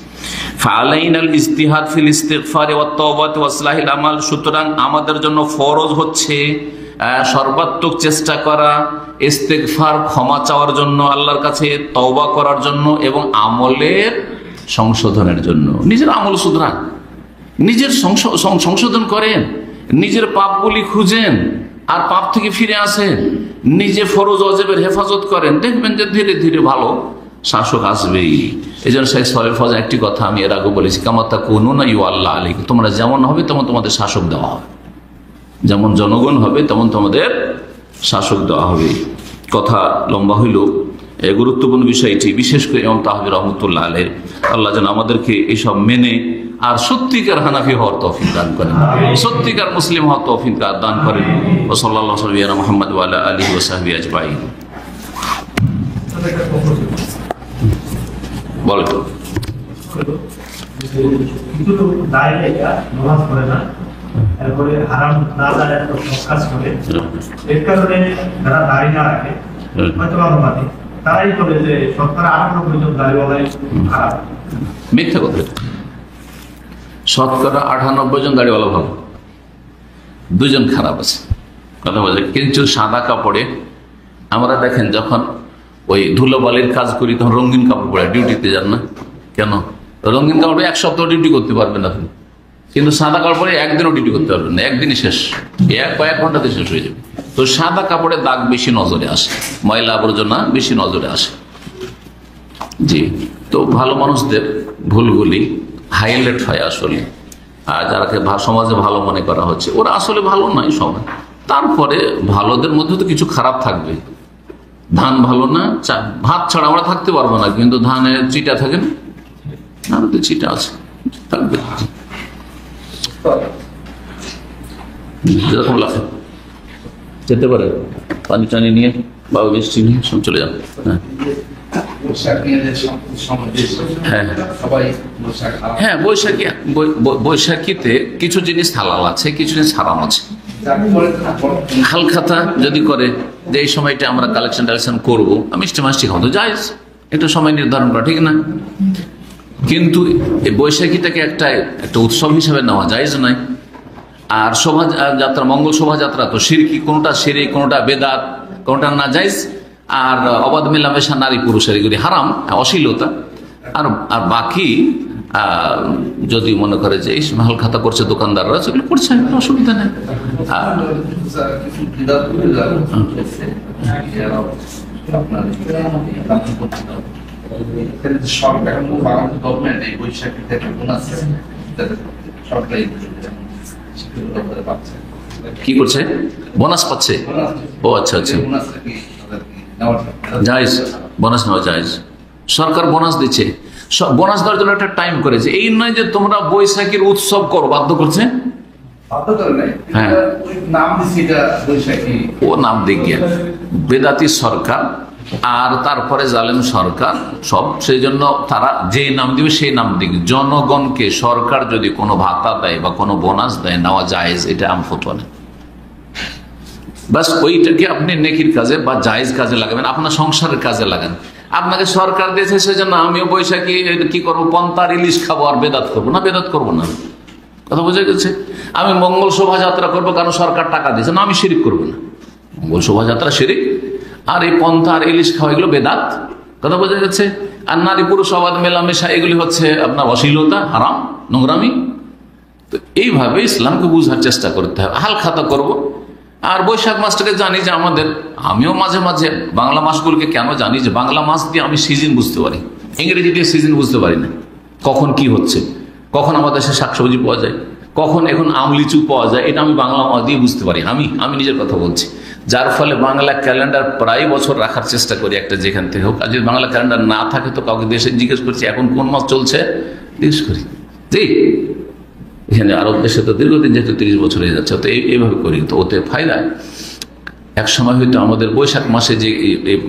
ফালাইনাল ইজতিহাদ ফিল ইস্তিগফার ওয়াত তাওবাত ওয়া ইসলাহিল আমাল, সুতরাং আমাদের জন্য ফরজ হচ্ছে সর্বাত্মক চেষ্টা করা, ইস্তিগফার, ক্ষমা চাওয়ার জন্য আল্লাহর কাছে, তওবা করার জন্য, এবং আমলের সংশোধনের জন্য। নিজের আমল শুধরান, নিজের সংশোধন করেন, নিজের পাপগুলি খুঁজেন, আর পাপ থেকে ফিরে আসেন, নিজে ফরজ ওয়াজিবের হেফাজত করেন, দেখবেন যে ধীরে ধীরে ভালো শাসক আসবেই। এই জন্য শেখ সালেহ ফজল একটি কথা আমি এর আগে বলেছি, কামাতা কুনুনা ইউআল্লাহ আলাইকুম, তোমরা যেমন হবে তেমন তোমাদের শাসক দেওয়া হবে, যেমন জনগণ হবে তেমন তোমাদের শাসক দেওয়া হবে। কথা লম্বা হইল, গুরুত্বপূর্ণ বিষয়টি, বিশেষ করে ইমাম তাহাবী রাহমাতুল্লাহ আলাইহি, আল্লাহ যেন আমাদেরকে এইসব মেনে আর সত্যিকার হানাফি হওয়ার তৌফিক দান করেন, সত্যিকার মুসলিম হওয়ার তৌফিক দান করেন। ও সাল্লাল্লাহু আলা মুহাম্মদ ওয়া আলা আলিহি ওয়া সাহবিহি আজমাইন। বলেন। এরপরে হারাম না জানে কাজ করে, এর কারণে যারা দাড়ি না রাখে হয়তো অনুমানে তারাই বলে যে 98% জন দাড়িওয়ালাই খারাপ। মিথ্যা কথা, 98% জন দাড়িওয়ালা ভালো, 2 জন খারাপ আছে, কথা বলছে। কিন্তু সাদা কাপড়ে আমরা দেখেন যখন ওই ধুলোবালির কাজ করি তখন রঙিন কাপড় পরে ডিউটিতে যান না কেন? রঙিন কাপড়ে 1 সপ্তাহ ডিউটি করতে পারবেন আপনি, কিন্তু সাদা কাপড়ে একদিনও ডিউটি করতে পারবেন না, একদিনই শেষ, কয়েক ঘন্টাতে শেষ হয়ে যাবে। তো সাদা কাপড়ের দাগ বেশি নজরে আসে, ময়লা আবর্জনা বেশি নজরে আসে। জি, তো ভালো মানুষদের ভুলগুলি হাইলাইট হয় আসলে, আর যারাকে সমাজে ভালো মনে করা হচ্ছে ওরা আসলে ভালো নয় সবাই। তারপরে ভালোদের মধ্যে তো কিছু খারাপ থাকবে। ধান ভালো না, ভাত ছাড়া আমরা থাকতে পারবো না, কিন্তু ধানের চিটা থাকে না, ধানের তো চিটা আছে, থাকবে। যেতে পারে পানি টানি নিয়ে বা মিষ্টি নিয়ে সব চলে যান। হ্যাঁ, বৈশাখীতে কিছু জিনিস হালাল আছে, কিছু জিনিস হারাম আছে। হালখাতা যদি করে যে এই সময়টা আমরা কালেকশন করবো, মিষ্টি মাষ্টি খাওয়া তো জায়েজ, একটা সময় নির্ধারণ করা ঠিক না, কিন্তু এই বৈশাখীটাকে একটা উৎসব হিসেবে নেওয়া জায়েজ নয়। আর শোভাযাত্রা, মঙ্গল শোভাযাত্রা তো শিরকি, কোনটা শিরক, কোনটা বেদাত, কোনটা নাজায়েজ। আর অবাধ মেলামেশা নারী পুরুষের এগুলি হারাম, অশ্লীলতা। আর বাকি যদি মনে করে যে এই হাল খাতা করছে দোকানদাররা, সেগুলো করছে, অসুবিধা নেই। কি করছে? বোনাস পাচ্ছে? ও আচ্ছা আচ্ছা, জায়েজ, বোনাস নেওয়া জায়েজ। সরকার বোনাস দিচ্ছে, বোনাস দেওয়ার জন্য একটা টাইম করেছে। এই নয় যে তোমরা বৈশাখীর উৎসব করো, বাধ্য করছে। হ্যাঁ, ও নাম দিক গিয়া বেদাতি সরকার, আর তারপরে জালেম সরকার সব, সেই জন্য তারা যে নাম দিবে সেই নাম দিক। জনগণকে সরকার যদি কোনো ভাতা দেয় বা কোনো বোনাস দেয়, নেওয়া জায়েজ, এটা আম ফতোয়া না। বাস ওইটাকে আপনি নেকির কাজে বা জায়েজ কাজে লাগাবেন, আপনার সংসারের কাজে লাগান। আপনাকে সরকার দিয়েছে সেজন্য আমিও বৈশাখী কি করবো, পন্তার ইলিশ খাবো আর বেদাত করবো না? বেদাত করবো না, কথা বোঝা গেছে। আমি মঙ্গল শোভাযাত্রা করবো কারণ সরকার টাকা দিয়েছে, না আমি শিরিক করবো না। মঙ্গল শোভাযাত্রা শিরিক, আর এই পন্থা আর ইলিশ খাওয়া এগুলো বেদাত, কথা বোঝা গেছে। আর নারী পুরুষ অবাধ মেলামেশা এগুলি হচ্ছে আপনার অশ্লীলতা, হারাম, নোংরামি। তো এইভাবে ইসলামকে বুঝার চেষ্টা করতে হবে। হাল খাতা করবো। আর বৈশাখ মাসটাকে জানি যে আমাদের, আমিও মাঝে মাঝে বাংলা মাসগুলোকে কেন জানি যে বাংলা মাস দিয়ে আমি সিজন বুঝতে পারি, ইংরেজি দিয়ে সিজন বুঝতে পারি না। কখন কি হচ্ছে, কখন আমাদের দেশে শাকসবজি পাওয়া যায়, কখন এখন আম লিচু পাওয়া যায়, এটা আমি বাংলা মাস দিয়ে বুঝতে পারি। আমি নিজের কথা বলছি, যার ফলে বাংলা ক্যালেন্ডার প্রায় বছর রাখার চেষ্টা করি একটা, যেখান থেকে হোক। আর যদি বাংলা ক্যালেন্ডার না থাকে তো কাউকে দেশে জিজ্ঞেস করছি এখন কোন মাস চলছে, জিজ্ঞেস করি। জি, এখানে আরব দেশে তো দীর্ঘদিন যেহেতু 30 বছর হয়ে যাচ্ছে, তো এইভাবে করি, তো ওতে ফায়দা। এক সময় হয়তো আমাদের বৈশাখ মাসে যে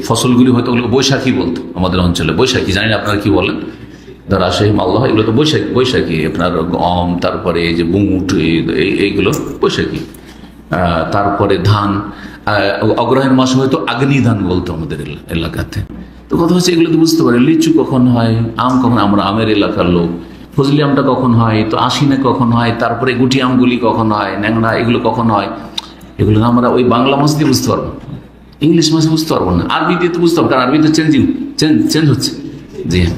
ফসলগুলি হয়তো ওগুলো বৈশাখী বলতো আমাদের অঞ্চলে, বৈশাখী, জানি না আপনারা কি বলেন, রাজশাহী, মালদহ, এগুলো তো বৈশাখী। আপনার গম, তারপরে এই যে বুট, এইগুলো বৈশাখী। তারপরে ধান, অগ্রহায়ণ মাসে হয়তো আগ্নি ধান বলতো আমাদের এলাকাতে। তো কথা হচ্ছে এগুলো তো বুঝতে পারি। লিচু কখন হয়, আম কখন, আমরা আমের এলাকার লোক। ফজলি আমটা কখন হয়, তো আশিনা কখন হয়, তারপরে গুটি আমগুলি কখন হয়, ন্যাংরা, এগুলো কখন হয়, এগুলো আমরা ওই বাংলা মাস দিয়ে বুঝতে পারবো, ইংলিশ মাসে বুঝতে পারবো না, আরবি দিয়ে তো বুঝতে পারবো, কারণ আরবি তো চেঞ্জ হচ্ছে। জি হ্যাঁ।